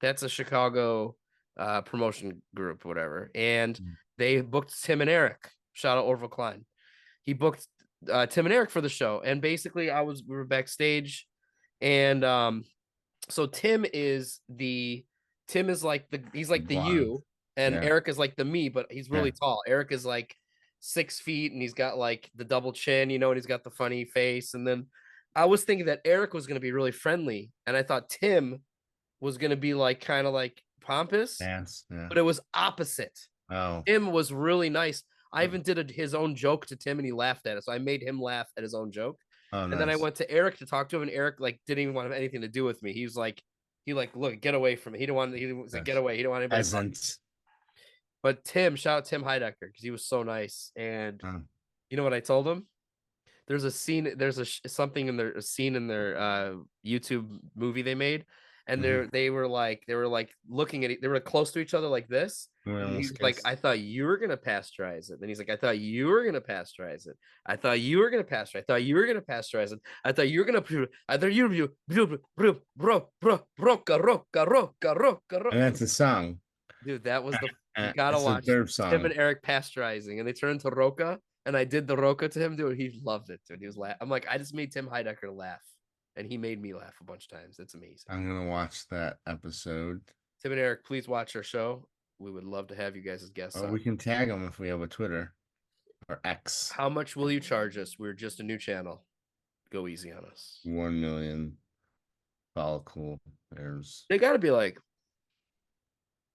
That's a Chicago promotion group, whatever. And they booked Tim and Eric. Shout out Orville Klein. He booked Tim and Eric for the show. And basically we were backstage. And so Tim is like the you, and Eric is like the me, but he's really tall. Eric is like 6 feet, and he's got like the double chin, and he's got the funny face. And then I was thinking that Eric was going to be really friendly, and I thought Tim was going to be like kind of like pompous, but it was opposite. Oh, Tim was really nice. I even did his own joke to Tim, and he laughed at it. So I made him laugh at his own joke. Oh, and then I went to Eric to talk to him, and Eric like didn't even want to have anything to do with me. He was like, look, get away from me. He was like, get away. He didn't want anybody. But Tim, shout out Tim Heidecker, because he was so nice. And you know what I told him? There's a scene. There's something in a scene in their YouTube movie they made, and they were like looking at they were close to each other like this. And he's like, I thought you were gonna pasteurize it. Then he's like, I thought you were gonna pasteurize it. I thought you were gonna pasteurize. I thought you were gonna pasteurize it. I thought you were gonna. I thought you roca. And that's a song. Dude, that was you gotta It's the watch third song. Tim and Eric pasteurizing, and they turned into roca. And I did the roca to him, dude. He loved it, dude. He was laughing. I'm like, I just made Tim Heidecker laugh, and he made me laugh a bunch of times. It's amazing. I'm gonna watch that episode. Tim and Eric, please watch our show. We would love to have you guys as guests. We can tag them if we have a Twitter or X. How much will you charge us? We're just a new channel. Go easy on us. 1 million follicle pairs. They got to be like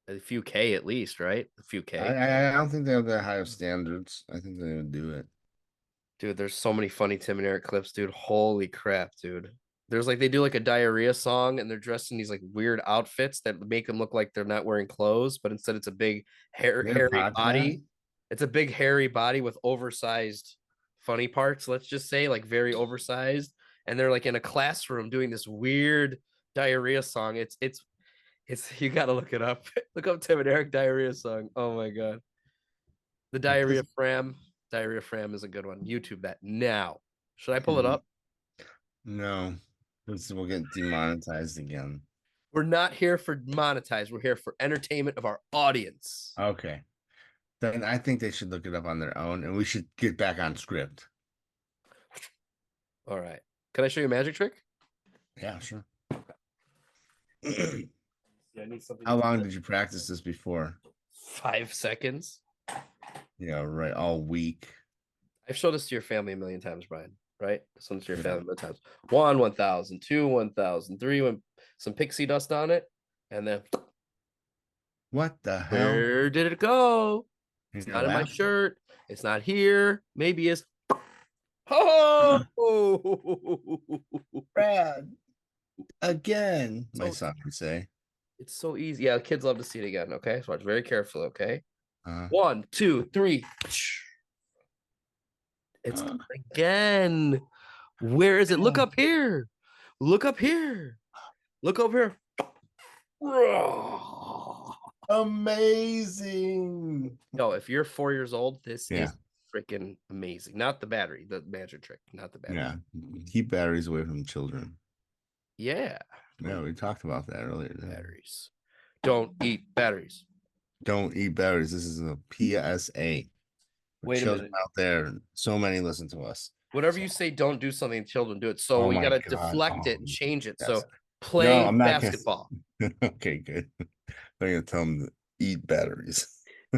a few K at least, right? A few K. I don't think they have that high of standards. I think they would do it. Dude, there's so many funny Tim and Eric clips, dude. Holy crap, dude. There's like they do like a diarrhea song and they're dressed in these like weird outfits that make them look like they're not wearing clothes, but instead it's a big hairy body. It's a big hairy body with oversized funny parts, let's just say, like very oversized. And they're like in a classroom doing this weird diarrhea song. It's you gotta look it up. Look up Tim and Eric diarrhea song. Oh my god. The diarrhea fram. Diarrhea fram is a good one. YouTube that now. Should I pull it up? No. We'll get demonetized again. We're not here for monetize. We're here for entertainment of our audience. Okay. Then I think they should look it up on their own and we should get back on script. All right. Can I show you a magic trick? Yeah, sure. How long did you practice this before? 5 seconds. Yeah, right. All week. I've showed this to your family a million times, Brian. Right? This one's to your family a million times. 1, 1,000, 2, 1,000, 3, some pixie dust on it, and then what the hell? Where did it go? It's not in my shirt. It's not here. Maybe it's. Oh, Brad. Again, my son would say. It's so easy. Yeah, kids love to see it again. Okay, so watch very carefully. Okay, 1, 2, 3. It's again. Where is it? Look up here. Look up here. Look over here. Amazing. No, if you're 4 years old, this is freaking amazing. Not the battery, the magic trick, not the battery. Yeah, keep batteries away from children. Yeah. Yeah, we talked about that earlier. Batteries. Don't eat batteries. Don't eat batteries. This is a PSA. Wait a minute. Out there, so many listen to us. Whatever you say, don't do something, children do it. So we got to deflect it and change it. So play basketball. Okay, good. I'm going to tell them to eat batteries.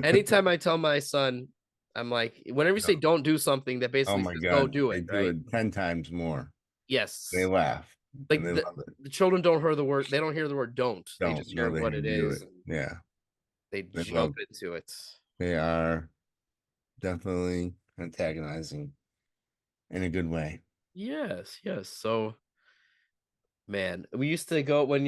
Anytime I tell my son, I'm like, whenever you say don't do something, that basically says go do it. They do it 10 times more. Yes. They laugh. Like the children don't hear the word. They don't hear the word don't. They just hear what it is. Yeah. They jump into it. They are definitely antagonizing in a good way. Yes. So, man, we used to go when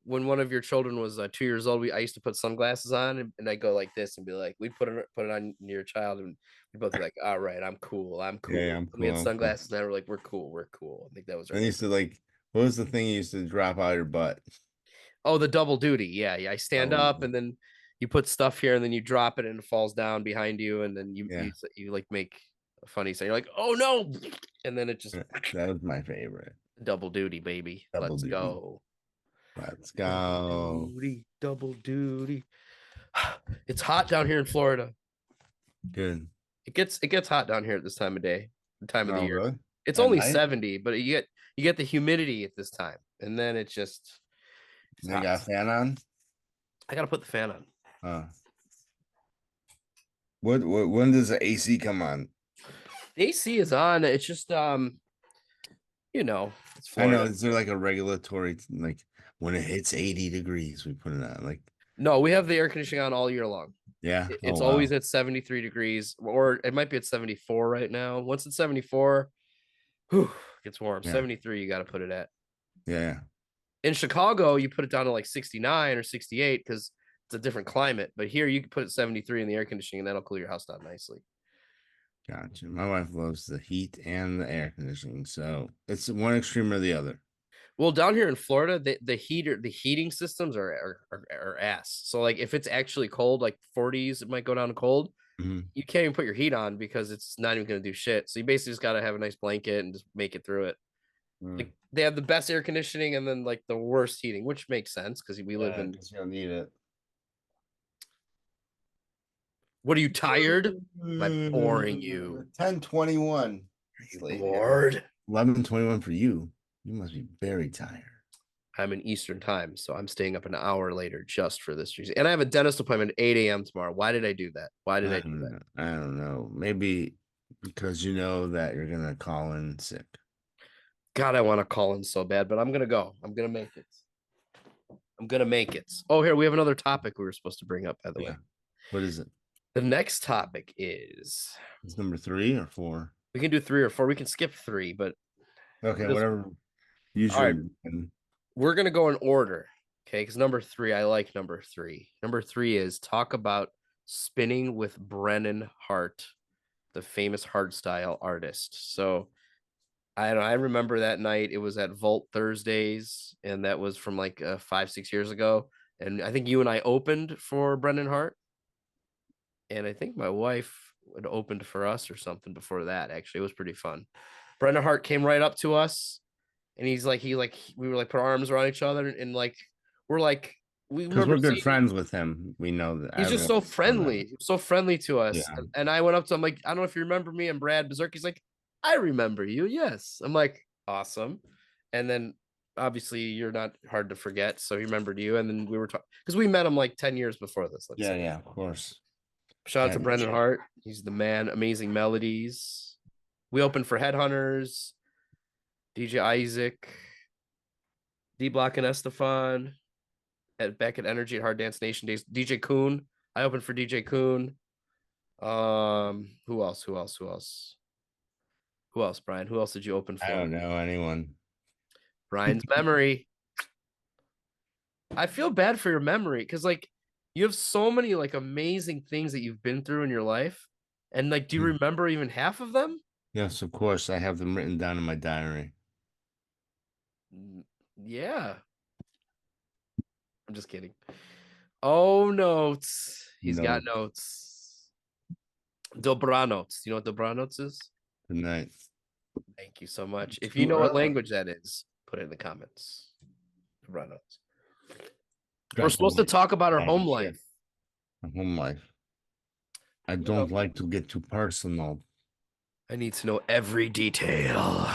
when one of your children was 2 years old. I used to put sunglasses on, and I go like this and be like, we'd put it on your child, and we'd both be like, all right, I'm cool. Yeah, I'm cool. We had sunglasses, and we're like, we're cool. I think that was. I used to what was the thing you used to drop out of your butt? Oh, the double duty. Yeah. I stand up, and then you put stuff here, and then you drop it, and it falls down behind you, and then you like make a funny sound. You're like, oh no, and then it just. That was my favorite. Double duty, baby. Let's go. Let's go. Double duty. It's hot down here in Florida. Good. It gets hot down here at this time of day, time of the year. Really? It's only 70, but you get the humidity at this time, and then it's just. You got a fan on? I gotta put the fan on. When does the AC come on? The AC is on. It's just it's Florida. I know. Is there like a regulatory like when it hits 80 degrees, we put it on? Like no, we have the air conditioning on all year long. Yeah. It's always at 73 degrees, or it might be at 74 right now. Once it's 74, it gets warm. Yeah. 73, you got to put it at. Yeah. In Chicago, you put it down to like 69 or 68 because it's a different climate. But here, you can put it 73 in the air conditioning, and that'll cool your house down nicely. Gotcha. My wife loves the heat and the air conditioning, so it's one extreme or the other. Well, down here in Florida, the heating systems are ass. So like if it's actually cold, like 40s, it might go down to cold. You can't even put your heat on because it's not even going to do shit. So you basically just got to have a nice blanket and just make it through it. Like they have the best air conditioning and then like the worst heating, which makes sense because we live in. Because you'll need it. What are you tired? Am I boring you? 10:21. Are you bored? 11:21 for you. You must be very tired. I'm in Eastern time, so I'm staying up an hour later just for this reason. And I have a dentist appointment at 8 a.m. tomorrow. Why did I do that? Why did I do that? I don't know. Maybe because you know that you're gonna call in sick. God, I want to call in so bad, but I'm gonna go. I'm gonna make it. I'm gonna make it. Oh, here we have another topic we were supposed to bring up, by the way. What is it? The next topic is It's number 3 or 4. we can do 3 or 4. We can skip 3, but okay, whatever. Usually, all right. We're gonna go in order, okay? Because number 3, I like number 3. Number 3 is talk about spinning with Brennan Hart, the famous hardstyle artist. So I remember that night. It was at Vault Thursdays, and that was from like 5-6 years ago. And I think you and I opened for Brendan Hart, and I think my wife had opened for us or something before that. Actually, it was pretty fun. Brendan Hart came right up to us, and we were like put our arms around each other, and like we're like because we're good friends with him. We know that he's just so friendly, to us. Yeah. And I went up to him like, I don't know if you remember me. I'm Brad Bizerk. He's like, I remember you. Yes. I'm like, awesome. And then obviously you're not hard to forget. So he remembered you. And then we were talking because we met him like 10 years before this. Yeah, yeah, of course. Shout out to Brendan Hart. He's the man. Amazing melodies. We opened for Headhunters, DJ Isaac, D Block and Estefan back at Energy at Hard Dance Nation Days. DJ Kuhn. I opened for DJ Kuhn. Who else, Brian? Who else did you open for? I don't know anyone. Brian's memory. I feel bad for your memory because like you have so many like amazing things that you've been through in your life. And like, do you remember even half of them? Yes, of course. I have them written down in my diary. Yeah. I'm just kidding. Oh, notes. He's got notes. Dobranotes. You know what Dobranotes is? Good night. Thank you so much. If you know what language that is, put it in the comments. Dobranotes. We're supposed to talk about our home life. Our home life. I don't like to get too personal. I need to know every detail.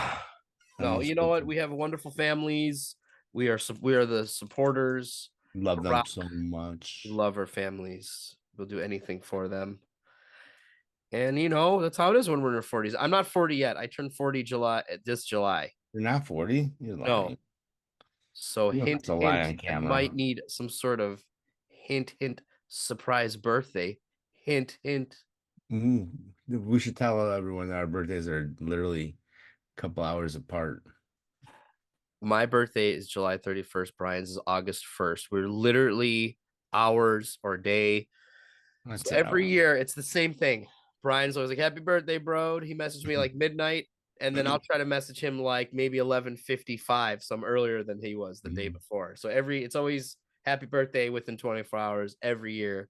No, you know what? We have wonderful families. We are the supporters. Love them so much. We love our families. We'll do anything for them. And you know, that's how it is when we're in our 40s. I'm not 40 yet. I turned 40 this July. You're not 40? You're lying. No. So hint, I might need some sort of hint, surprise birthday. Hint. We should tell everyone that our birthdays are literally a couple hours apart. My birthday is July 31st. Brian's is August 1st. We're literally hours or day. So every year, it's the same thing. Brian's always like, happy birthday, bro. He messaged me like midnight, and then I'll try to message him like maybe 11:55, some earlier than he was the day before. So it's always happy birthday within 24 hours every year.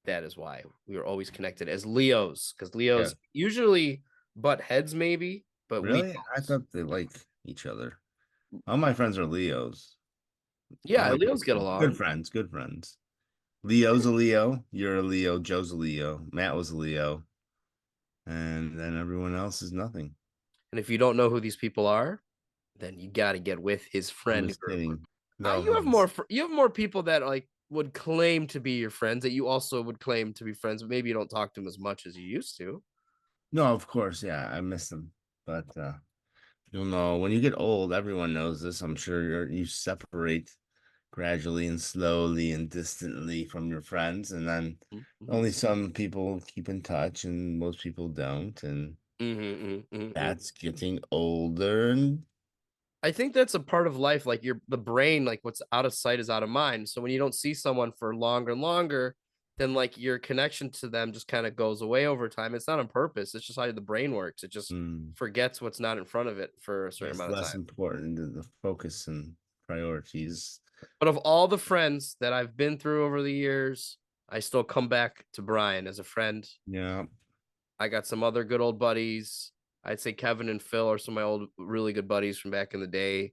That is why we were always connected as Leos, because Leos usually butt heads maybe, but really? I thought they like each other. All my friends are Leos. Yeah, Leos get along. Good friends. Leo's a Leo. You're a Leo. Joe's a Leo. Matt was a Leo. And then everyone else is nothing. And if you don't know who these people are, then you got to get with his friend group. No, you have more people that like would claim to be your friends that you also would claim to be friends, but maybe you don't talk to them as much as you used to. No, of course, yeah, I miss them, but you'll know when you get old. Everyone knows this. I'm sure you separate gradually and slowly and distantly from your friends, and then only some people keep in touch, and most people don't, and that's getting older. And I think that's a part of life. Like the brain, like what's out of sight is out of mind. So when you don't see someone for longer and longer, then like your connection to them just kind of goes away over time. It's not on purpose. It's just how the brain works. It just forgets what's not in front of it for a certain amount of less time. important than the focus and priorities. But of all the friends that I've been through over the years, I still come back to Brian as a friend. Yeah. I got some other good old buddies. I'd say Kevin and Phil are some of my old, really good buddies from back in the day.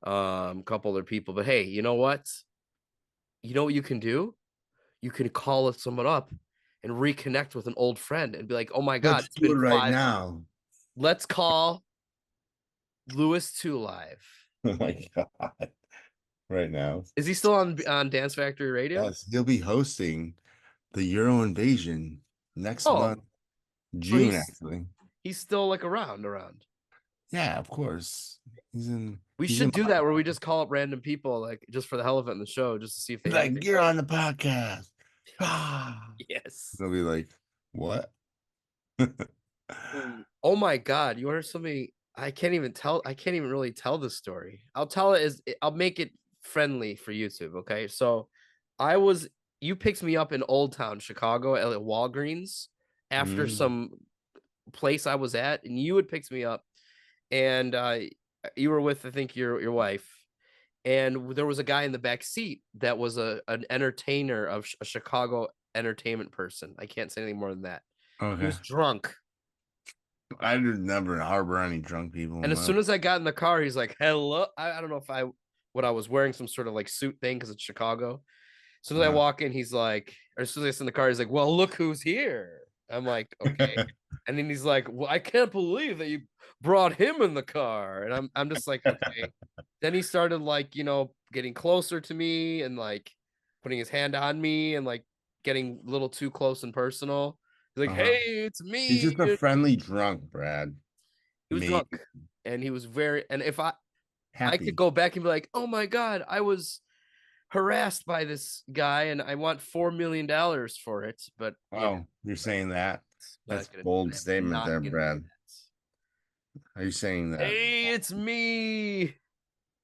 A couple other people. But hey, you know what? You know what you can do? You can call someone up and reconnect with an old friend and be like, oh my God, Let's it's do been it right 5 now. Let's call Lewis 2 live. Oh my God. Right now. Is he still on Dance Factory Radio? Yes, he'll be hosting the Euro Invasion next month, June, actually. He's still like around. Yeah, of course. We should do that where we just call up random people, like just for the hell of it in the show, just to see if they like you're on the podcast. Yes. They'll be like, what? Oh my God. You want something? I can't even really tell this story. I'll make it friendly for YouTube. Okay. So you picked me up in Old Town, Chicago at Walgreens after some place I was at, and you had picked me up, and you were with, I think, your wife, and there was a guy in the back seat that was an entertainer of a Chicago entertainment person. I can't say anything more than that. Okay. He was drunk. I did never harbor any drunk people. And as soon as I got in the car, he's like, hello. I don't know if I was wearing some sort of like suit thing because it's Chicago. As soon as I walk in, he's like, or as soon as I sit in the car, he's like, well, look who's here. I'm like, okay. And then he's like, well, I can't believe that you brought him in the car. And I'm just like, okay. Then he started like, getting closer to me and like putting his hand on me and like getting a little too close and personal. He's like, hey, it's me. He's just a friendly drunk, Brad. He was drunk. And he was and if I could go back and be like, oh my God, I was harassed by this guy and I want $4 million for it. But you're saying that? That's a bold statement there, Brad. Are you saying that? Hey, it's me.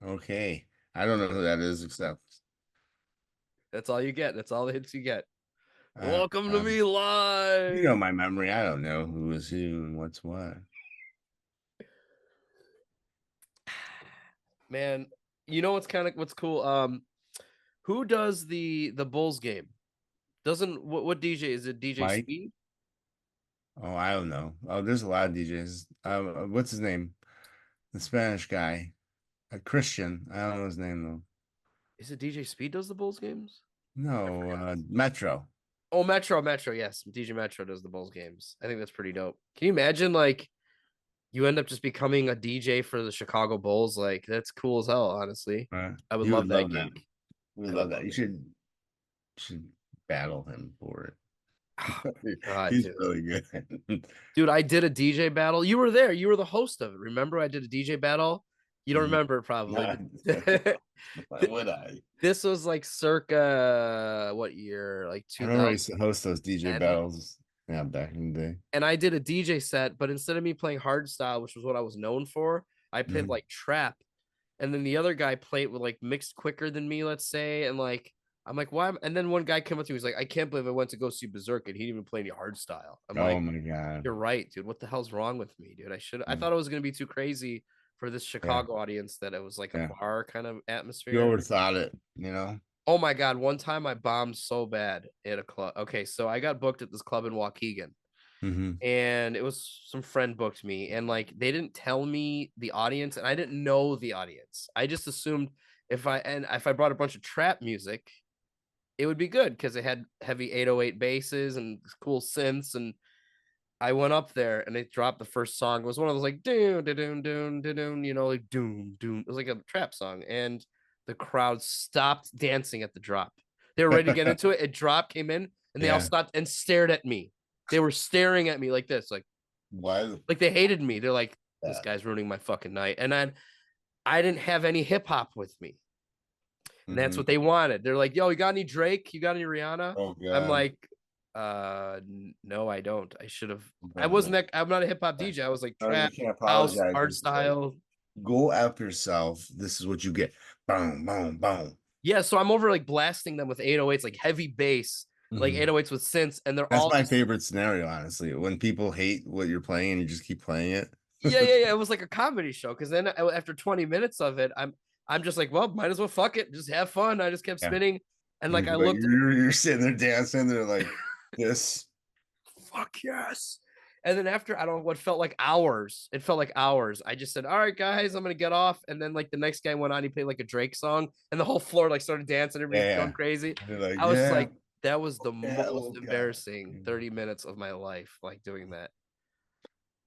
Okay. I don't know who that is, except that's all you get. That's all the hits you get. Welcome to me live. You know my memory. I don't know who is who and what's what. Man, you know what's cool? Who does the Bulls game? What DJ is it? DJ Mike? Speed? Oh, I don't know. Oh, there's a lot of DJs. What's his name? The Spanish guy, a Christian. I don't know his name though. Is it DJ Speed does the Bulls games? No, Metro. Oh, Metro. Yes, DJ Metro does the Bulls games. I think that's pretty dope. Can you imagine like you end up just becoming a DJ for the Chicago Bulls? Like that's cool as hell. Honestly, I would love that gig. We love that. You should battle him for it. Oh, God, he's dude. really good. Dude, I did a DJ battle. You were there. You were the host of it. Remember, I did a DJ battle. You don't remember it probably. Why would I? This was like circa what year? Like 2000. I remember I used to host those DJ battles. Yeah, back in the day. And I did a DJ set, but instead of me playing hardstyle, which was what I was known for, I played like trap. And then the other guy played with like mixed quicker than me, let's say. And like, I'm like, why? And then one guy came up to me, he's like, I can't believe I went to go see Bizerk and he didn't even play any hardstyle. I'm like, oh my God. You're right, dude. What the hell's wrong with me, dude? I thought it was going to be too crazy for this Chicago audience that it was like a bar kind of atmosphere. You overthought it, you know? Oh my God. One time I bombed so bad at a club. Okay. So I got booked at this club in Waukegan. And it was some friend booked me and like they didn't tell me the audience and I didn't know the audience. I just assumed if I brought a bunch of trap music, it would be good because it had heavy 808 basses and cool synths. And I went up there and they dropped the first song. It was one of those like doom doom doom doom, you know, like doom doom. It was like a trap song, and the crowd stopped dancing at the drop. They were ready to get into it. A drop came in, and they all stopped and stared at me. They were staring at me like this, like why? Like they hated me. They're like, this guy's ruining my fucking night. And I didn't have any hip hop with me. And that's what they wanted. They're like, yo, you got any Drake? You got any Rihanna? Oh, God. I'm like, no, I don't. I should have. I'm not a hip hop DJ. I was like trap, house, art style. Go after yourself. This is what you get. Boom, boom, boom. Yeah, so I'm over like blasting them with 808s, like heavy bass, like 808s with synths, and they're That's all my just, favorite scenario, honestly. When people hate what you're playing and you just keep playing it. yeah. It was like a comedy show because then after 20 minutes of it, I'm just like, well, might as well fuck it, just have fun. I just kept Yeah. spinning, and like I Like looked, you're sitting there dancing. They're like, this. fuck yes. And then after I don't know what felt like hours, it felt like hours. I just said, all right, guys, I'm gonna get off. And then like the next guy went on, he played like a Drake song, and the whole floor like started dancing, everybody's going Yeah. crazy. They're like, I was just yeah, like, that was the yeah, most little guy. embarrassing 30 minutes of my life, like doing that.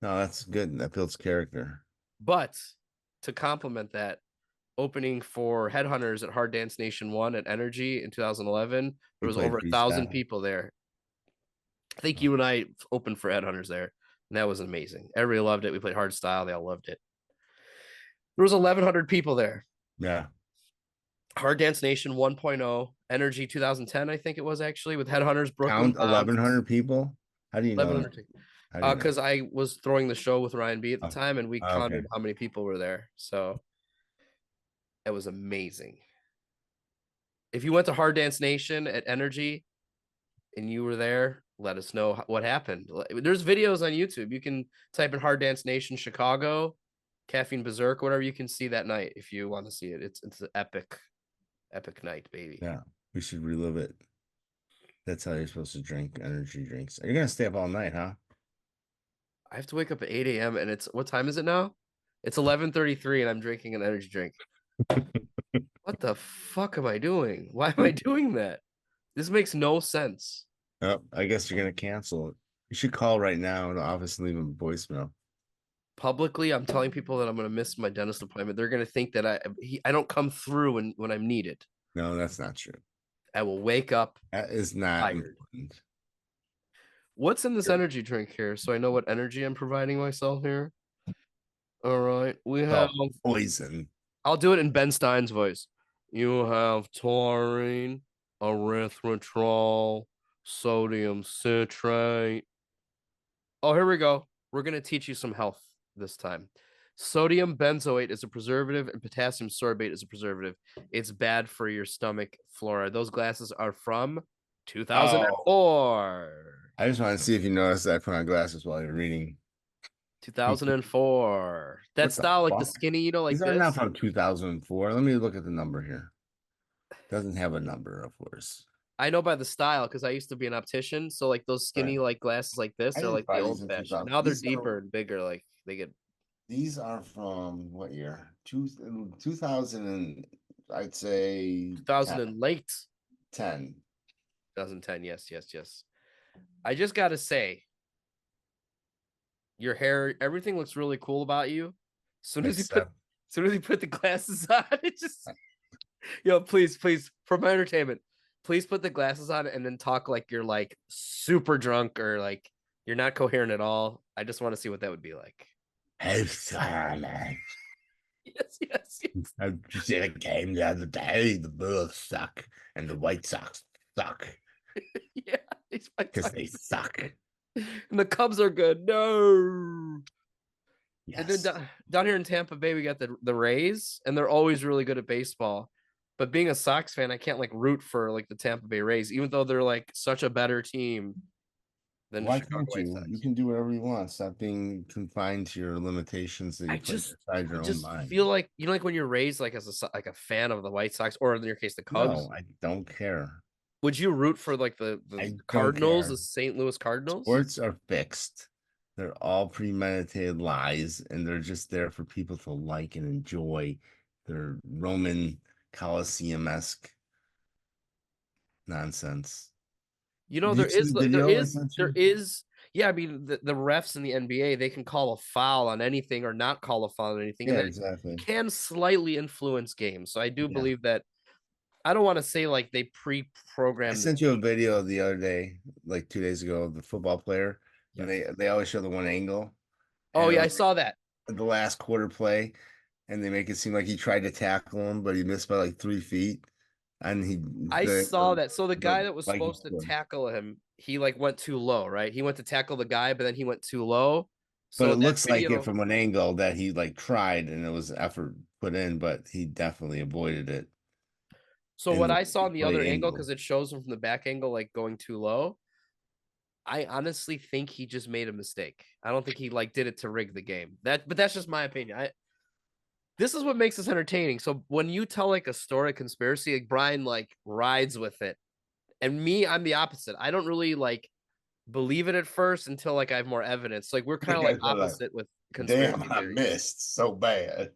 No, that's good. That builds character. But to complement that, opening for Headhunters at Hard Dance Nation 1 at Energy in 2011, there You was play over 1,000 freestyle. people there. I think you and I opened for Headhunters there, and that was amazing. Everybody loved it. We played hard style. They all loved it. There was 1,100 people there. Yeah. Hard Dance Nation 1.0, Energy 2010, I think it was actually, with Headhunters, Brooklyn Count Bombs. 1,100 people. How do you know? 1,100. How do you know? Because I was throwing the show with Ryan B at the Oh, time, and we okay. counted how many people were there. So it was amazing. If you went to Hard Dance Nation at Energy and you were there, let us know what happened. There's videos on YouTube. You can type in Hard Dance Nation Chicago, Caffeine Bizerk, whatever, you can see that night if you want to see it. It's an epic night, baby. Yeah, we should relive it. That's how you're supposed to drink energy drinks. Are you gonna stay up all night, huh? I have to wake up at 8 a.m. and it's what time is it now? It's 11:33 and I'm drinking an energy drink. What the fuck am I doing? Why am I doing that? This makes no sense. Oh, I guess you're gonna cancel it. You should call right now in the office and leave a voicemail. Publicly, I'm telling people that I'm going to miss my dentist appointment. They're going to think that I don't come through when I'm needed. No, that's not true. I will wake up. That is not tired. important. What's in this energy drink here? So I know what energy I'm providing myself here. All right. We have poison. I'll do it in Ben Stein's voice. You have taurine, erythritol, sodium citrate. Oh, here we go. We're going to teach you some health this time. Sodium benzoate is a preservative and potassium sorbate is a preservative. It's bad for your stomach flora. Those glasses are from 2004. I just want to see if you noticed that I put on glasses while you're reading. 2004. That style, like the skinny, you know, like these this. are not from 2004. Let me look at the number here. Doesn't have a number, of course. I know by the style because I used to be an optician. So like those skinny like glasses like this are like the old fashioned. Now they're deeper and bigger. Like they get. These are from what year? 2000 and I'd say 2000 and late. 10. 2010. Yes. I just gotta say, your hair, everything looks really cool about you. As soon as you put the glasses on, it just yo, please, for my entertainment, please put the glasses on and then talk like you're like super drunk or like you're not coherent at all. I just want to see what that would be like. Yes. I just did a game the other day. The Bulls suck and the White Sox suck. Yeah, because they suck. And the Cubs are good. No. Yes. And then down here in Tampa Bay, we got the Rays, and they're always really good at baseball. But being a Sox fan, I can't like root for like the Tampa Bay Rays, even though they're like such a better team than why Chicago can't you? You can do whatever you want. Stop being confined to your limitations that you put inside your own mind. Feel like like when you're raised like as a fan of the White Sox, or in your case the Cubs. No, I don't care. Would you root for like the Cardinals, the St. Louis Cardinals? Sports are fixed. They're all premeditated lies, and they're just there for people to like and enjoy. They're Roman Colosseum-esque nonsense. You know, there is. Yeah, I mean, the refs in the NBA, they can call a foul on anything or not call a foul on anything. Yeah, and exactly. Can slightly influence games. So I do believe that. I don't want to say like they pre-programmed. I sent you a video the other day, like 2 days ago, of the football player. Yes. And they always show the one angle. Oh, yeah, I saw that. The last quarter play, and they make it seem like he tried to tackle him, but he missed by like 3 feet. And I saw that. So the guy that was supposed to tackle him, he like went too low, right? He went to tackle the guy, but then he went too low. So it looks like it from an angle that he like tried and it was effort put in, but he definitely avoided it. So what I saw in the other right angle, because it shows him from the back angle, like going too low. I honestly think he just made a mistake. I don't think he like did it to rig the game. But that's just my opinion. This is what makes this entertaining. So when you tell like a story, conspiracy, like Brian like rides with it, and me, I'm the opposite. I don't really like believe it at first until like I have more evidence. Like we're kind of like opposite with conspiracy damn, I theories. missed so bad.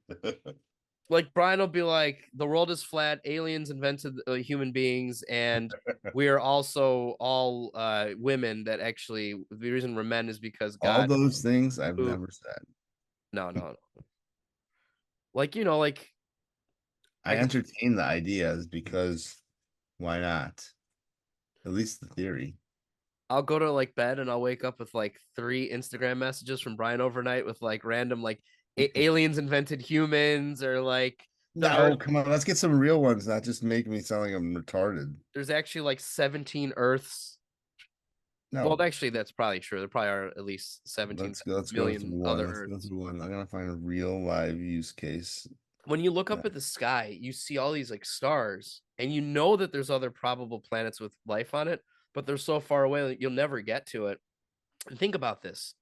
Like Brian will be like, the world is flat, aliens invented human beings, and we are also all women. That actually the reason we're men is because All God. those things I've Ooh, never said. no. Like like I entertain the ideas because why not? At least the theory. I'll go to like bed and I'll wake up with like 3 Instagram messages from Brian overnight with like random like aliens invented humans or like the No, earth. come on, let's get some real ones, not just make me sound like I'm retarded. There's actually like 17 Earths. No, Well, actually, that's probably true. There probably are at least 17 let's go through million one. other Let's go Earths. through one. I'm gonna find a real live use case. When you look up at the sky, you see all these like stars, and you know that there's other probable planets with life on it, but they're so far away that you'll never get to it. And think about this.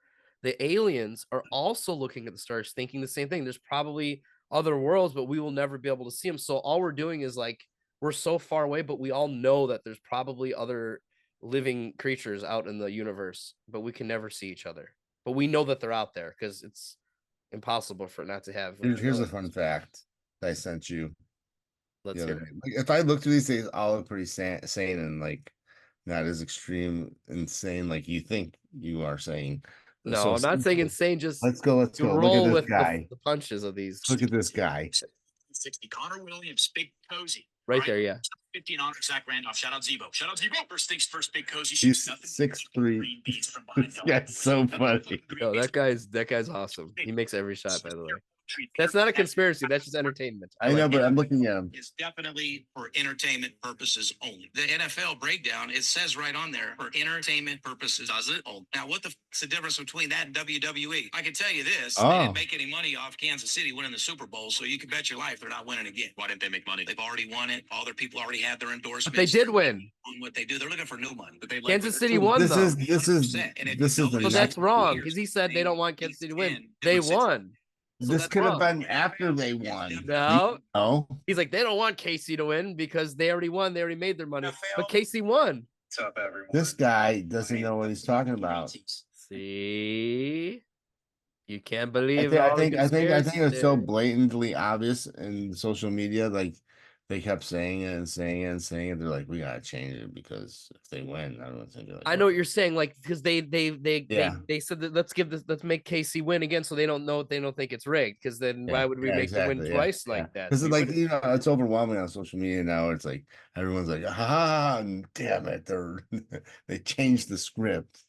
The aliens are also looking at the stars, thinking the same thing. There's probably other worlds, but we will never be able to see them. So all we're doing is like we're so far away, but we all know that there's probably other living creatures out in the universe, but we can never see each other. But we know that they're out there because it's impossible for it not to have. Here's a fun fact that I sent you Let's the other hear day. it. Like, if I look through these things, all look pretty sane and like not as extreme insane like you think you are saying. No, So I'm not saying insane. Just let's go. Let's you go. Look at roll this with guy. the punches of these. Look at this guy. 60. Connor Williams, Big Cozy. Right there, yeah. 15 on Zach Randolph. Shout out Zebo. Shout out Zebo. First things first, Big Cozy. He's 6'3". This guy's so funny. Yo, that guy's awesome. He makes every shot, by the way. That's not a conspiracy. That's just entertainment. I know, but I'm looking at him. It's definitely for entertainment purposes only. The NFL breakdown, it says right on there, for entertainment purposes, does it? Now, what the f***'s the difference between that and WWE? I can tell you this. They didn't make any money off Kansas City winning the Super Bowl, so you can bet your life they're not winning again. Why didn't they make money? They've already won it. All their people already had their endorsements. But they did win. On what they do, they're looking for new money. But they Kansas City won, though. This is So that's wrong because he said they don't want Kansas City to win. They won. So this could have been after they won. No. He's like, they don't want KC to win because they already won. They already made their money. But KC won. What's up, everyone? This guy doesn't know what he's talking about. See? You can't believe I think it's so blatantly obvious in social media. Like they kept saying it and saying it and saying it. They're like, we gotta change it because if they win, I don't think. Like, I know what you're saying, like because they said that let's make KC win again, so they don't think it's rigged. Because then why would we make them win twice like that? Because like it's overwhelming on social media now. It's like everyone's like, ah, damn it, they changed the script.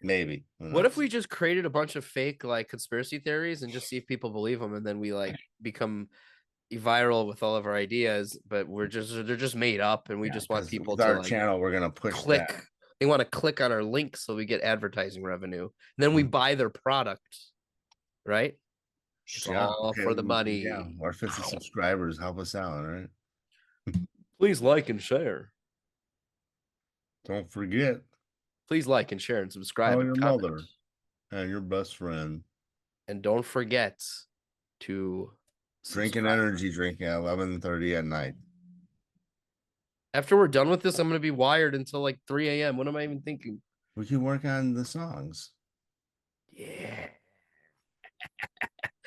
Maybe. What if we just created a bunch of fake like conspiracy theories and just see if people believe them, and then we like become viral with all of our ideas, but they're just made up, and we just want people to our like channel. We're gonna click. That. They want to click on our link so we get advertising revenue. And then we buy their product, right? It's all for the money. Yeah, our 50 subscribers help us out, right? Please like and share. Don't forget. Please like and share and subscribe. Tell your mother and your best friend. And don't forget to drink an energy drink at 11:30 at night. After we're done with this, I'm going to be wired until like 3 a.m. What am I even thinking? We can work on the songs. Yeah.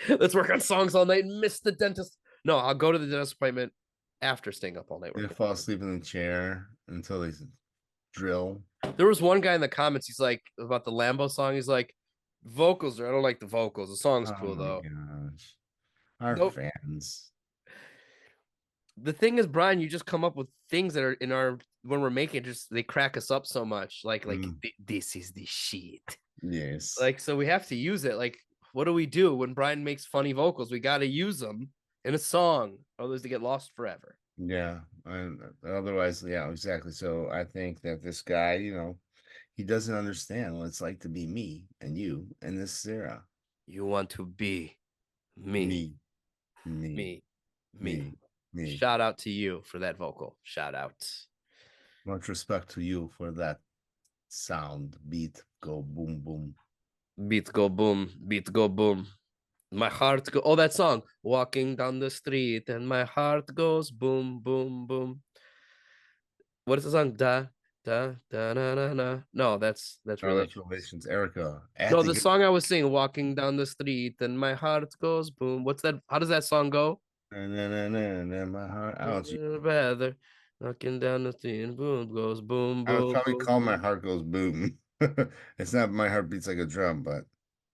Let's work on songs all night and miss the dentist. No, I'll go to the dentist appointment after staying up all night. You fall asleep in the chair until they drill. There was one guy in the comments. He's like, about the Lambo song. He's like, vocals, I don't like the vocals. The song's cool though. Gosh. Our fans. The thing is, Brian, you just come up with things that are in our when we're making it, just they crack us up so much. Like this is the shit. Yes. Like, so we have to use it. Like, what do we do when Brian makes funny vocals? We got to use them in a song, otherwise they get lost forever. Yeah, and otherwise, yeah, exactly. So I think that this guy, he doesn't understand what it's like to be me and you in this era. You want to be me. Me. Me. Shout out to you for that vocal. Shout out. Much respect to you for that sound. Beat go boom boom. Beat go boom. Beat go boom. My heart go. Oh, that song. Walking down the street and my heart goes boom, boom, boom. What is the song? Da da da na na na. No, that's Oh, that's Relations. Relations. Erica. No, the song I was singing, walking down the street and my heart goes boom. What's that? How does that song go? My heart. I don't. Better. Knocking down the street and boom goes boom, I would boom, probably boom, call My boom. Heart Goes Boom. It's not My Heart Beats Like a Drum, but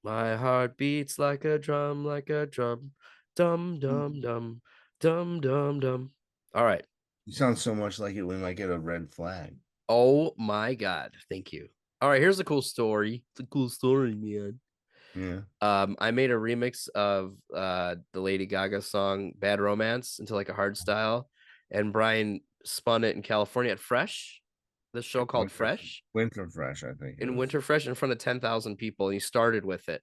My heart beats like a drum, like a drum. Dum, dum, dum, dum, dum, dum. All right. you sound so much like it, we might get a red flag. Oh my God. Thank you. All right. Here's a cool story. It's a cool story, man. Yeah. I made a remix of the Lady Gaga song Bad Romance into like a hard style, and Brian spun it in California at Fresh, the show called Fresh, Winter Fresh, I think. in Winter Fresh in front of 10,000 people. And he started with it.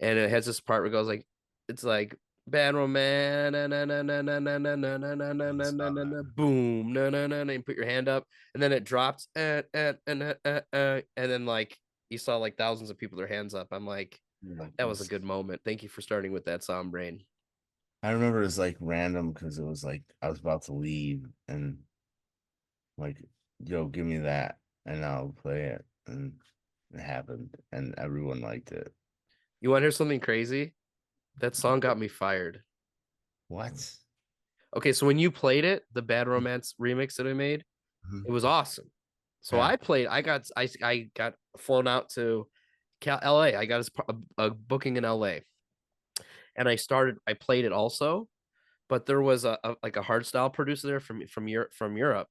And it has this part where it goes like, it's like bad romance, na, na, na, na, na, na, na, na, na, na, na, na, na, na, boom, na, na, na, na, and put your hand up, and then it drops, and then like you saw like thousands of people their hands up. I'm like, that was a good moment. Thank you for starting with that, Song Brain. I remember it was like random because it was like I was about to leave and like, yo, give me that and I'll play it. And it happened and everyone liked it. You want to hear something crazy? That song got me fired. What? Okay, so when you played it, the Bad Romance remix that I made, it was awesome. So Yeah. I got flown out to LA. I got a booking in LA. And I played it also, but there was a like a hardstyle producer there from Europe,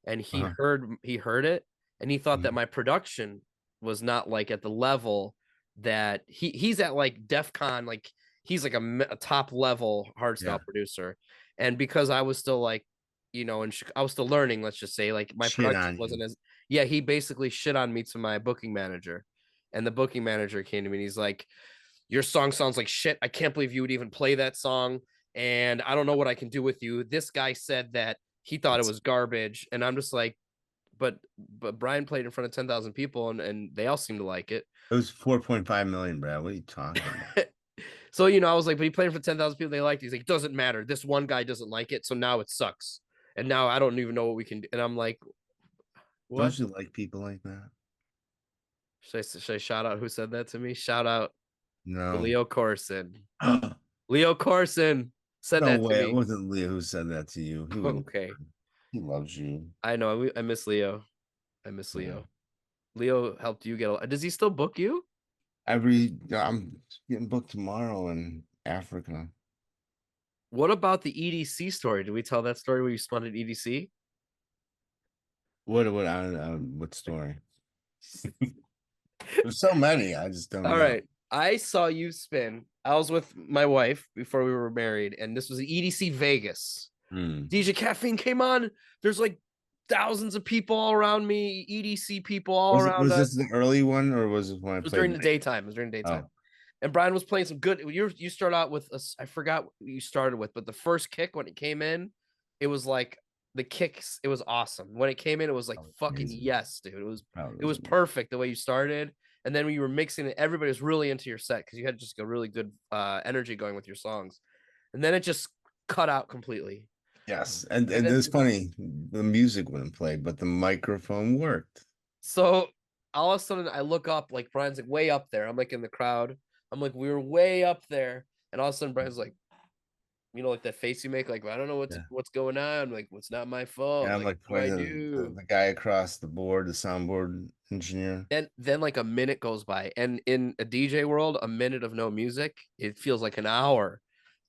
and he heard it, and he thought that my production was not like at the level that he's at, like DEF CON, like he's like a top level hardstyle producer, and because I was still like, and I was still learning, let's just say, like my production wasn't as he basically shit on me to my booking manager, and the booking manager came to me and he's like, your song sounds like shit. I can't believe you would even play that song. And I don't know what I can do with you. This guy said that he thought it was garbage. And I'm just like, but Brian played in front of 10,000 people and they all seem to like it. It was 4.5 million, Brad. What are you talking about? So, I was like, but he played for 10,000 people. They liked it. He's like, it doesn't matter. This one guy doesn't like it. So now it sucks. And now I don't even know what we can do. And I'm like, what? Don't you like people like that? Should I shout out who said that to me? Shout out No. Leo Corson. Leo Corson said no that way. to me. It wasn't Leo who said that to you. Okay. He loves you. I know. I miss Leo. I miss Leo. Leo helped you get. Does he still book you? I'm getting booked tomorrow in Africa. What about the EDC story? Did we tell that story where you spun at EDC? What story? There's so many. I just don't know. All right. I saw you spin. I was with my wife before we were married, and this was the EDC Vegas. DJ Caffeine came on. There's like thousands of people all around me, EDC people all around us. Was this the early one, or was it when I played? During the daytime. It was during the daytime. And Brian was playing some good. You start out with I forgot what you started with, but the first kick when it came in, it was like the kicks. It was awesome. When it came in, it was like fucking amazing. Yes, dude. It was perfect the way you started. And then when you were mixing it, everybody was really into your set because you had just a really good energy going with your songs. And then it just cut out completely. Yes. And it's funny, the music wouldn't play, but the microphone worked. So all of a sudden I look up, like Brian's like way up there. I'm like in the crowd. I'm like, we were way up there. And all of a sudden Brian's like, like that face you make, like, I don't know what's going on. Like, what's not my fault. Yeah, I'm like what do I do? The guy across the board, the soundboard engineer. And then like a minute goes by. And in a DJ world, a minute of no music, it feels like an hour.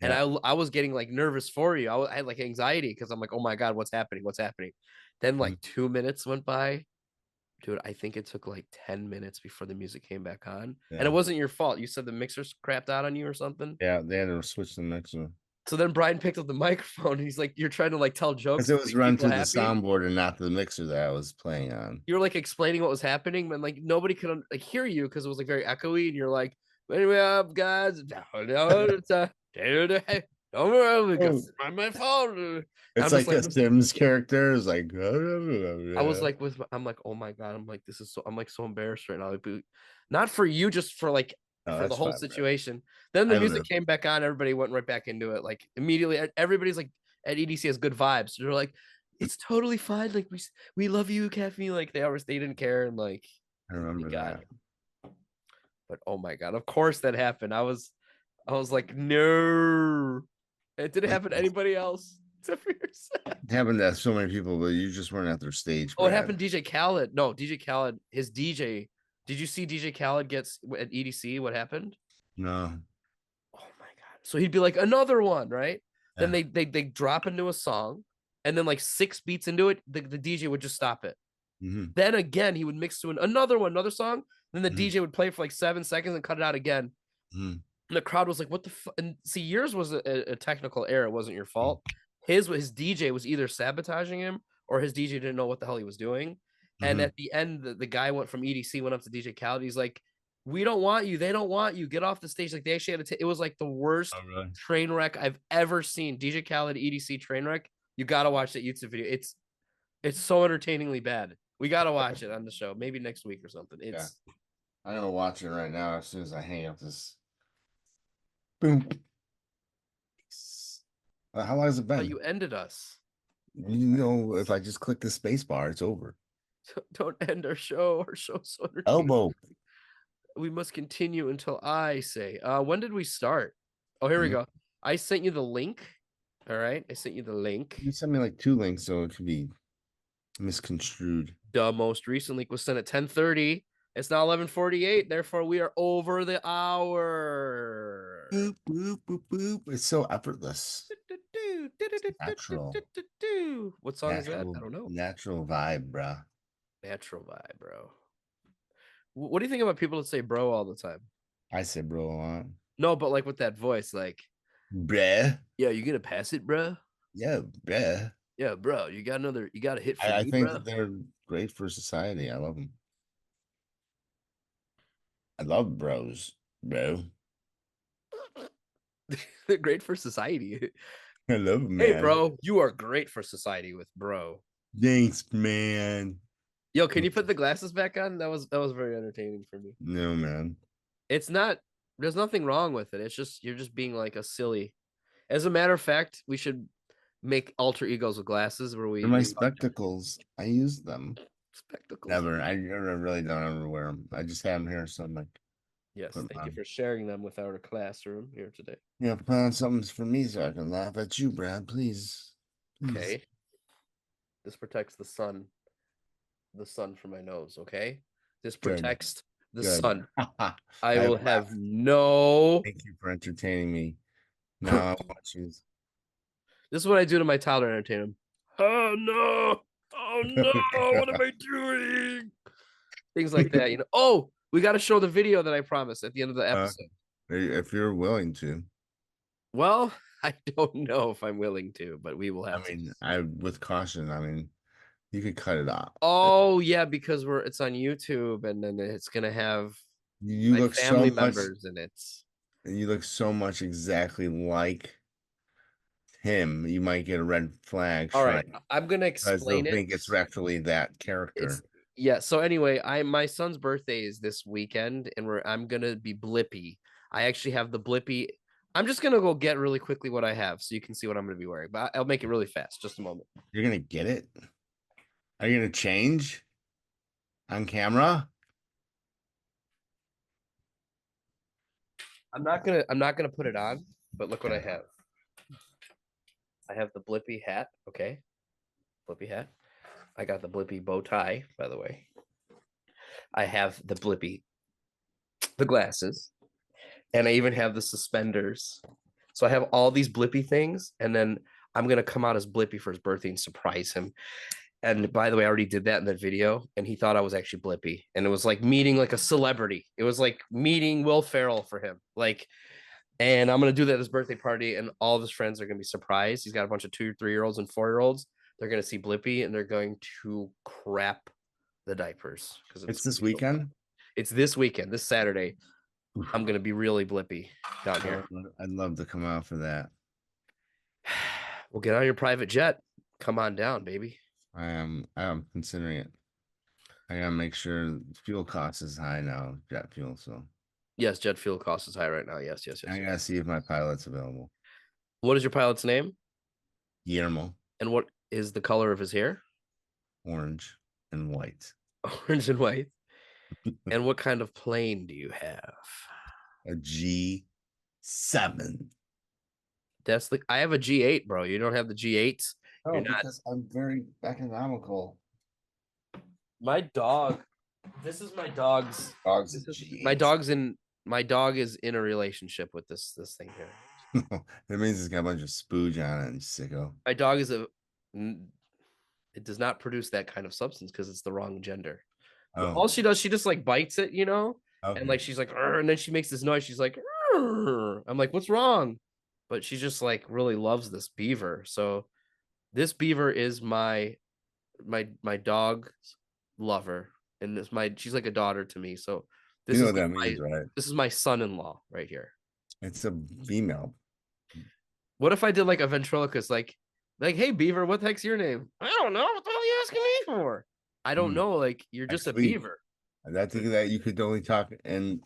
And I was getting like nervous for you. I had like anxiety because I'm like, oh my God, what's happening? What's happening? Then like 2 minutes went by. Dude, I think it took like 10 minutes before the music came back on. Yeah. And it wasn't your fault. You said the mixer's crapped out on you or something? Yeah, they had to switch the mixer. So then Brian picked up the microphone and he's like, you're trying to like tell jokes. Because it was run through the soundboard and not the mixer that I was playing on. You were like explaining what was happening, and like nobody could like hear you because it was like very echoey, and you're like, anyway up, guys. Oh, Oh. my phone. It's I'm like just a Sims character is like. I was like I'm like, oh my god, I'm like, this is so I'm like so embarrassed right now. Not for you, just for like Oh, for the that's whole fine, bro. situation. Then the I music live. came back on, everybody went right back into it. Like immediately, everybody's like at EDC has good vibes. They're like, it's totally fine. Like we love you, Caffeine. Like they didn't care and like I remember God. that. But oh my god, of course that happened. I was like, no. It didn't happen to anybody else except for yourself. It happened to so many people, but you just weren't at their stage, Oh, it Brad. happened to DJ Khaled. No, DJ Khaled, his DJ. Did you see DJ Khaled gets at EDC? What happened? No. Oh my god. So he'd be like another one, right? Then Yeah. they drop into a song, and then like 6 beats into it, the DJ would just stop it. Mm-hmm. Then again, he would mix to another one, another song. Then the Mm-hmm. DJ would play for like 7 seconds and cut it out again. Mm-hmm. And the crowd was like, "What the?" And see, yours was a technical error. It wasn't your fault. His DJ was either sabotaging him or his DJ didn't know what the hell he was doing. And Mm-hmm. at the end, the guy went from EDC, went up to DJ Khaled. He's like, "We don't want you. They don't want you. Get off the stage." Like they actually had to. It was like the worst Oh, really? train wreck I've ever seen. DJ Khaled EDC train wreck. You gotta watch that YouTube video. It's so entertainingly bad. We gotta watch it on the show. Maybe next week or something. It's I'm gonna watch it right now as soon as I hang up this. Boom. How long has it been? you ended us. You know, if I just click the space bar, it's over. Don't end our show. Our show's so entertaining. Elbow. We must continue until I say. When did we start? Oh, here we go. I sent you the link. All right. I sent you the link. You sent me like 2 links, so it could be misconstrued. The most recent link was sent at 10:30. It's now 11:48. Therefore, we are over the hour. Boop, boop, boop, boop. It's so effortless. Natural. What song is that? I don't know. Natural vibe, bro. Natural vibe, bro. What do you think about people that say bro all the time? I say bro a lot. No, but like with that voice, like, bruh. Yeah, you gonna pass it, bro? Yeah, bruh. Yeah, bro. You got a hit for me, I think bro? they're great for society. I love them. I love bros, bro. They're great for society. I love them, man. Hey, bro, you are great for society with bro. Thanks, man. Yo, can you put the glasses back on? That was very entertaining for me. No, man. It's not. There's nothing wrong with it. It's just you're just being like a silly. As a matter of fact, we should make alter egos with glasses where we. They're my spectacles. I use them. Spectacles. Never. I really don't ever wear them. I just have them here, so I'm like. Yes, thank you for sharing them with our classroom here today. Yeah, put on something for me so I can laugh at you, Brad. Please. Okay. This protects the sun from my nose. Okay. This protects the sun. I will have no. Thank you for entertaining me. Now I watch you. This is what I do to my toddler to entertain him. Oh no! Oh no! What am I doing? Things like that, you know. Oh, we got to show the video that I promised at the end of the episode. If you're willing to. Well, I don't know if I'm willing to, but we will have. I mean, with caution. I mean, you could cut it off. Oh yeah, because it's on YouTube, and then it's gonna have you look family so members, and you look so much exactly like him. You might get a red flag. All right, I'm gonna explain it. I think it's actually that character. Yeah. So anyway, my son's birthday is this weekend, and I'm gonna be Blippy. I actually have the Blippy. I'm just gonna go get really quickly what I have, so you can see what I'm gonna be wearing. But I'll make it really fast. Just a moment. You're gonna get it. Are you gonna change on camera? I'm not gonna put it on. But look what I have. I have the Blippy hat. Okay, Blippy hat. I got the Blippy bow tie, by the way. I have the Blippy, the glasses, and I even have the suspenders. So I have all these Blippy things, and then I'm gonna come out as Blippy for his birthday and surprise him. And by the way, I already did that in the video, and he thought I was actually Blippy, and it was like meeting like a celebrity. It was like meeting Will Ferrell for him, like. And I'm gonna do that at his birthday party, and all of his friends are gonna be surprised. He's got a bunch of 2, 3-year-olds and 4-year-olds. They're gonna see Blippy, and they're going to crap the diapers because it's this weekend. It's this weekend, this Saturday. I'm gonna be really Blippy down here. I'd love to come out for that. Well, get on your private jet. Come on down, baby. I am considering it. I gotta make sure fuel cost is high now, jet fuel. So Yes, jet fuel cost is high right now. Yes. I gotta see if my pilot's available. What is your pilot's name? Guillermo, And what is the color of his hair? orange and white. Orange and white. And what kind of plane do you have? A G7. I have a G8, bro. You don't have the G8s. Oh, You're not. because I'm very economical. My dog. This is my dog's. Dogs. My dog is in a relationship with this thing here. That means it's got a bunch of spooge on it, you sicko. My dog is it does not produce that kind of substance because it's the wrong gender. Oh. All she does, she just like bites it, Okay. and like she's like, and then she makes this noise. She's like, I'm like, what's wrong? But she just like really loves this beaver. So this beaver is my dog's lover, and she's like a daughter to me. So this you know is what that means, right? This is my son-in-law right here. It's a female. What if I did like a ventriloquist, like, hey Beaver, what the heck's your name? I don't know. What the hell are you asking me for? I don't know. Like, you're just a beaver. I think that you could only talk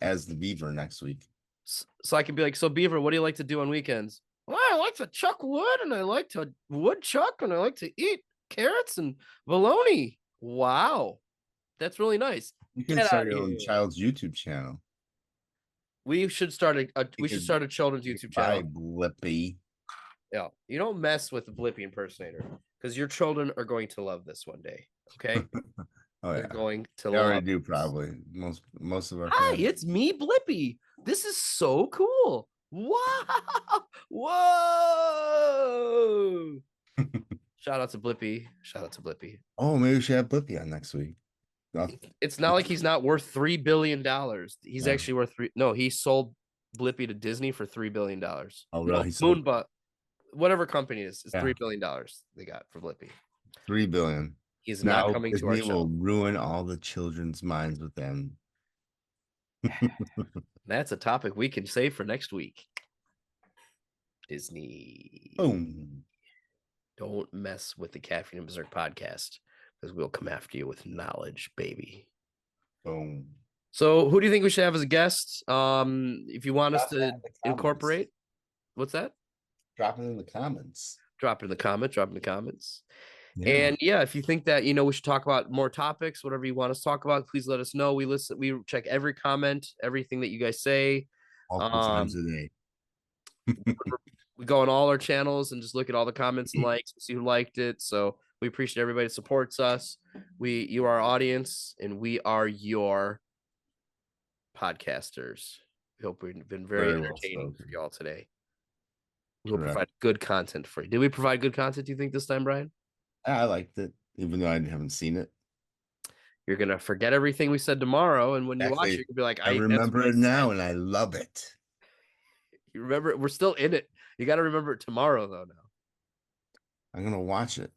as the beaver next week. So I could be like, so Beaver, what do you like to do on weekends? Well, I like to chuck wood, and I like to woodchuck, and I like to eat carrots and bologna. Wow, that's really nice. You can start your own child's YouTube channel. We should start a children's YouTube channel. Blippy. Yeah, you don't mess with the Blippy impersonator because your children are going to love this one day. Okay. Oh, they're going to they love already do this. probably. Most of our Hi, family. it's me, Blippy. This is so cool. Wow. Whoa. Shout out to Blippy. Oh, maybe we should have Blippy on next week. It's not like he's not worth $3 billion. He's actually worth he sold Blippy to Disney for $3 billion. Oh, really? Moonbutt, whatever company it is $3 billion they got for Blippy. $3 billion. He's not coming to our show. Will ruin all the children's minds with them. That's a topic we can save for next week. Disney. Boom. Don't mess with the Caffeine Bizerk podcast because we'll come after you with knowledge, baby. Boom. So who do you think we should have as a guest? If you want us to incorporate, what's that? Drop it in the comments. Drop it in the comments. Yeah. And yeah, if you think that, we should talk about more topics, whatever you want us to talk about, please let us know. We check every comment, everything that you guys say. Multiple times a day. We go on all our channels and just look at all the comments and likes, see who liked it. So we appreciate everybody that supports us. You are our audience, and we are your podcasters. We hope we've been very entertaining for y'all today. We will provide good content for you. Did we provide good content, do you think, this time, Brian? I liked it, even though I haven't seen it. You're going to forget everything we said tomorrow, and when you watch it, you'll be like, I remember it now, and I love it. You remember it? We're still in it. You got to remember it tomorrow, though, now. I'm going to watch it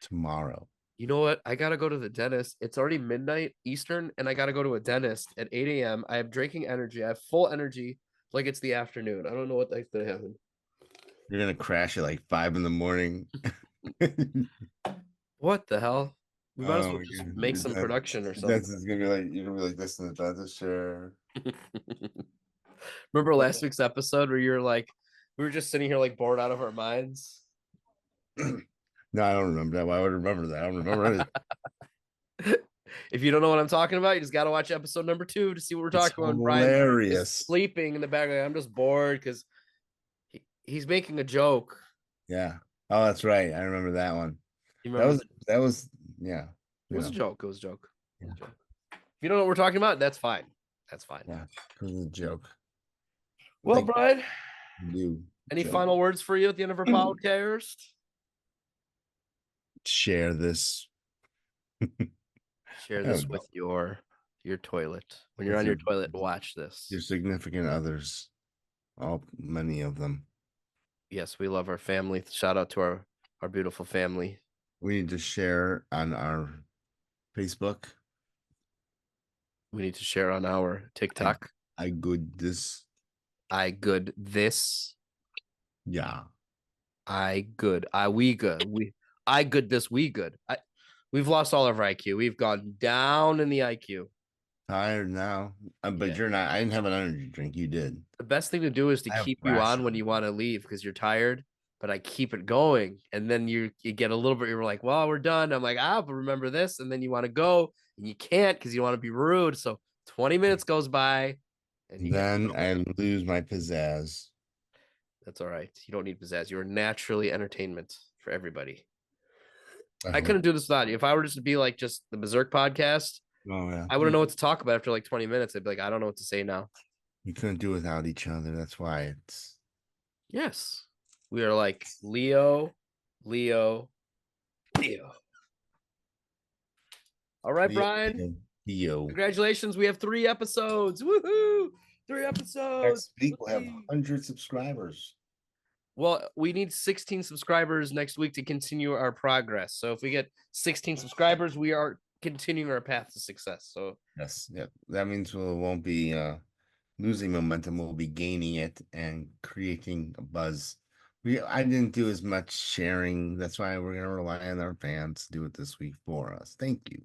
tomorrow. You know what? I got to go to the dentist. It's already midnight Eastern, and I got to go to a dentist at 8 a.m. I have drinking energy. I have full energy like it's the afternoon. I don't know what the heck's going to happen. You're going to crash at like 5 in the morning. What the hell? We might as well just make some production or something. That's gonna be like you're gonna be like this in the dentist chair. Remember last week's episode where you're like, we were just sitting here like bored out of our minds? No, I don't remember that. Why would I remember that? I don't remember anything. If you don't know what I'm talking about, you just got to watch episode number 2 to see what we're talking about. Hilarious. Brian is sleeping in the back. I'm just bored because he's making a joke. Yeah. Oh, that's right. I remember that one. That was yeah. It was a joke. It was a joke. Yeah. If you don't know what we're talking about, that's fine. Yeah, it was a joke. Well, Brian, any final words for you at the end of our podcast? Share this. Share this with your toilet. When you're on your toilet, watch this. Your significant others. Many of them. Yes, we love our family. Shout out to our beautiful family. We need to share on our Facebook. We need to share on our TikTok. I good this. Yeah. I good. We good. I good this, we good. We've lost all of our IQ. We've gone down in the IQ. Tired now. But Yeah. you're not. I didn't have an energy drink. You did. The best thing to do is to I have keep you on when rations. you want to leave because you're tired. But I keep it going, and then you get a little bit. You're like, "Well, we're done." I'm like, but remember this," and then you want to go, and you can't because you want to be rude. So 20 minutes goes by, and you got to Then go I back. lose my pizzazz. That's all right. You don't need pizzazz. You're naturally entertainment for everybody. I Oh, couldn't do this without you. If I were just to be like just the Berserk podcast, yeah. I wouldn't know what to talk about after like 20 minutes. I'd be like, I don't know what to say now. We couldn't do without each other. That's why it's Yes. We are like Leo. All right, Brian. Theo. Congratulations. We have 3 episodes. Woohoo! 3 episodes. Next week we'll have 100 subscribers. Well, we need 16 subscribers next week to continue our progress. So if we get 16 subscribers, we are continuing our path to success. So yes, that means we won't be losing momentum. We'll be gaining it and creating a buzz. I didn't do as much sharing. That's why we're gonna rely on our fans to do it this week for us. Thank you.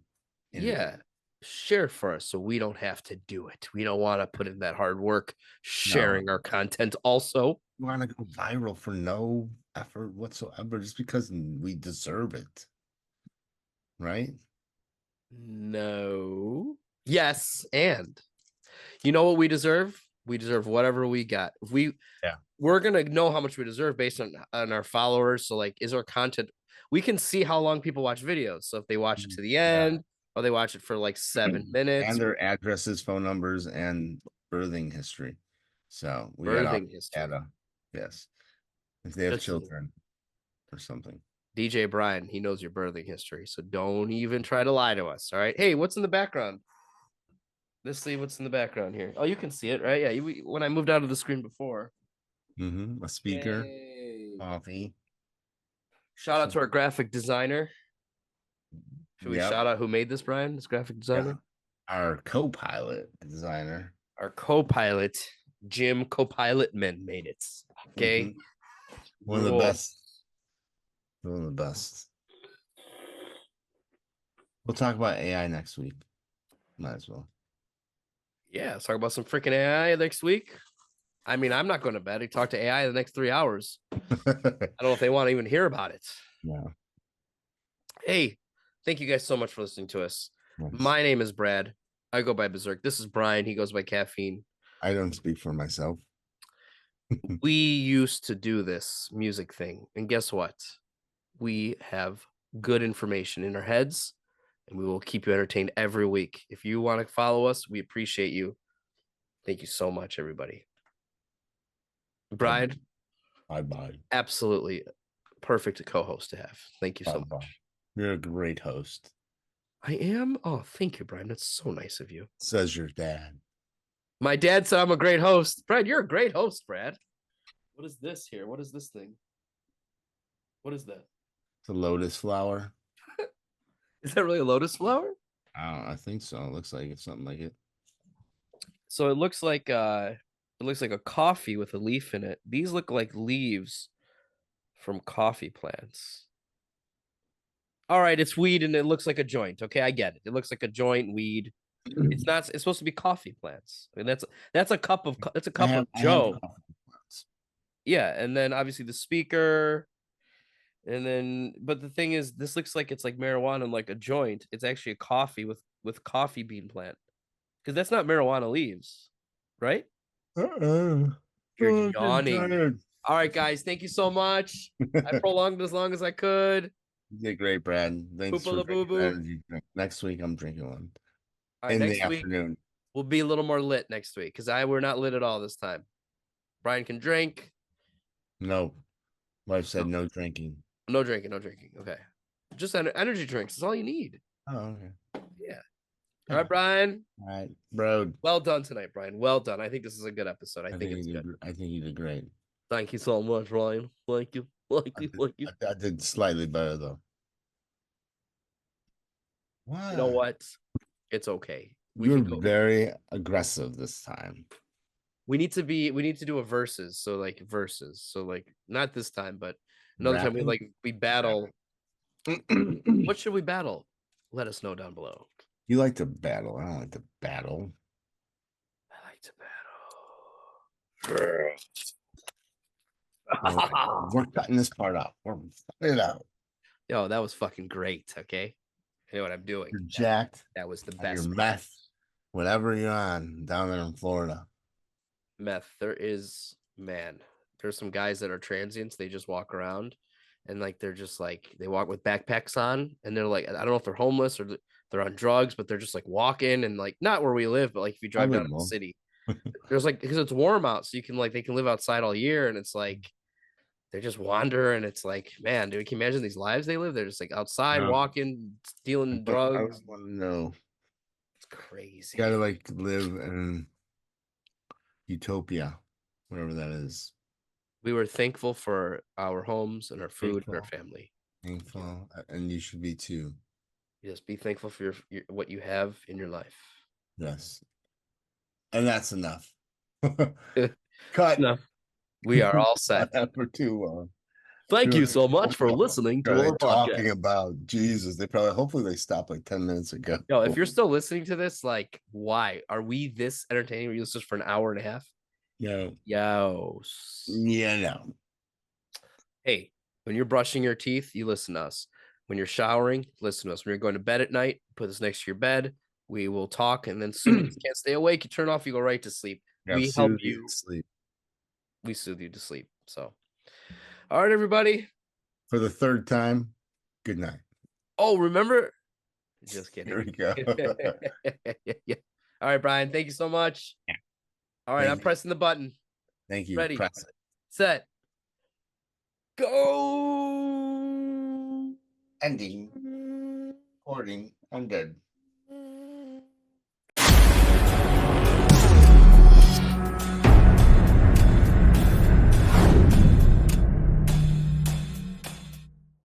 yeah, share for us so we don't have to do it. We don't want to put in that hard work sharing our content also. We want to go viral for no effort whatsoever, just because we deserve it. Right? No. Yes, and you know what we deserve? We deserve whatever we got. If we're gonna know how much we deserve based on our followers. So like, is our content? We can see how long people watch videos. So if they watch it to the end, or they watch it for like 7 minutes, and their addresses, phone numbers, and birthing history. So we got birthing history. data. Yes, if they have children or something. DJ Brian, he knows your birthing history, so don't even try to lie to us. All right. Hey, what's in the background? Let's see what's in the background here. Oh, you can see it, right? Yeah. When I moved out of the screen before. A speaker, coffee. Shout out to our graphic designer. Should we shout out who made this, Brian? This graphic designer? Yeah. Our co-pilot designer. Our co-pilot, Jim Copilotman made it. Okay. One of the best. One of the best. We'll talk about AI next week. Might as well. Yeah, let's talk about some freaking AI next week. I mean, I'm not going to bed. I talk to AI the next 3 hours. I don't know if they want to even hear about it. Yeah. Hey, thank you guys so much for listening to us. Nice. My name is Brad. I go by Bizerk. This is Brian. He goes by Caffeine. I don't speak for myself. We used to do this music thing. And guess what? We have good information in our heads, and we will keep you entertained every week. If you want to follow us, we appreciate you. Thank you so much, everybody. Brian. Bye-bye. Absolutely perfect co-host to have. Thank you so much. You're a great host. I am? Oh, thank you, Brian. That's so nice of you. Says your dad. My dad said I'm a great host. Brad, you're a great host, Brad. What is this here? What is this thing? What is that? It's a lotus flower. Is that really a lotus flower? I think so. It looks like it's something like it. So it looks like a coffee with a leaf in it. These look like leaves from coffee plants. All right, it's weed and it looks like a joint. Okay, I get it. It looks like a joint weed. It's not. It's supposed to be coffee plants. I mean, that's a cup of Joe. Yeah, and then obviously the speaker, and then but the thing is, this looks like it's like marijuana and like a joint. It's actually a coffee with coffee bean plant, because that's not marijuana leaves, right? You're yawning. All right, guys, thank you so much. I prolonged as long as I could. You did great, Brad. Thanks for drinking energy drink. Next week, I'm drinking one. All right, next week, afternoon. We'll be a little more lit next week because we're not lit at all this time. Brian can drink. No. Wife said no drinking. No drinking. Okay. Just energy drinks. That's all you need. Oh, okay. Yeah. All right, Brian. All right, bro. Well done tonight, Brian. Well done. I think this is a good episode. I think it's good. I think you did great. Thank you so much, Brian. Thank you. I did slightly better, though. What? You know what? It's okay. You're very aggressive this time. We need to do a verses. So like not this time, but Another time Rapping? we battle. What should we battle? Let us know down below. You like to battle. I don't like to battle. I like to battle. We're cutting this part out. We're cutting it out. Yo, that was fucking great. Okay. I know what I'm doing. You're jacked. That was the on your best. meth, whatever you're on down there in Florida. Meth. There's some guys that are transients. They just walk around and like they're just like they walk with backpacks on and they're like, I don't know if they're homeless or they're on drugs, but they're just like walking and like not where we live, but like if you drive down to the city, there's like because it's warm out, so you can like they can live outside all year, and it's like they just wander, and it's like, man, dude, can you imagine these lives they live? They're just like outside walking, stealing drugs. I want to know. It's crazy. You gotta like live in utopia, whatever that is. We were thankful for our homes and our food and our family. Thankful, and you should be too. Just be thankful for your what you have in your life. Yes, and that's enough. Cut. Enough. We are all set. For too long. Thank you so much for listening to our talking podcast. about Jesus. They probably, hopefully, they stopped like 10 minutes ago. Yo, if you're still listening to this, like, why are we this entertaining? Are you listening for an hour and a half? No. Yo. Yeah, no. Hey, when you're brushing your teeth, you listen to us. When you're showering, listen to us. When you're going to bed at night, put this next to your bed. We will talk, and then soon as you can't stay awake, you turn off, you go right to sleep. We help you sleep. We soothe you to sleep. So, all right, everybody. For the third time, good night. Oh, remember? Just kidding. Here we go. Yeah. All right, Brian. Thank you so much. Yeah. All right, I'm pressing the button. Thank you. Ready. Press it. Set. Go. Ending. Recording. I'm dead.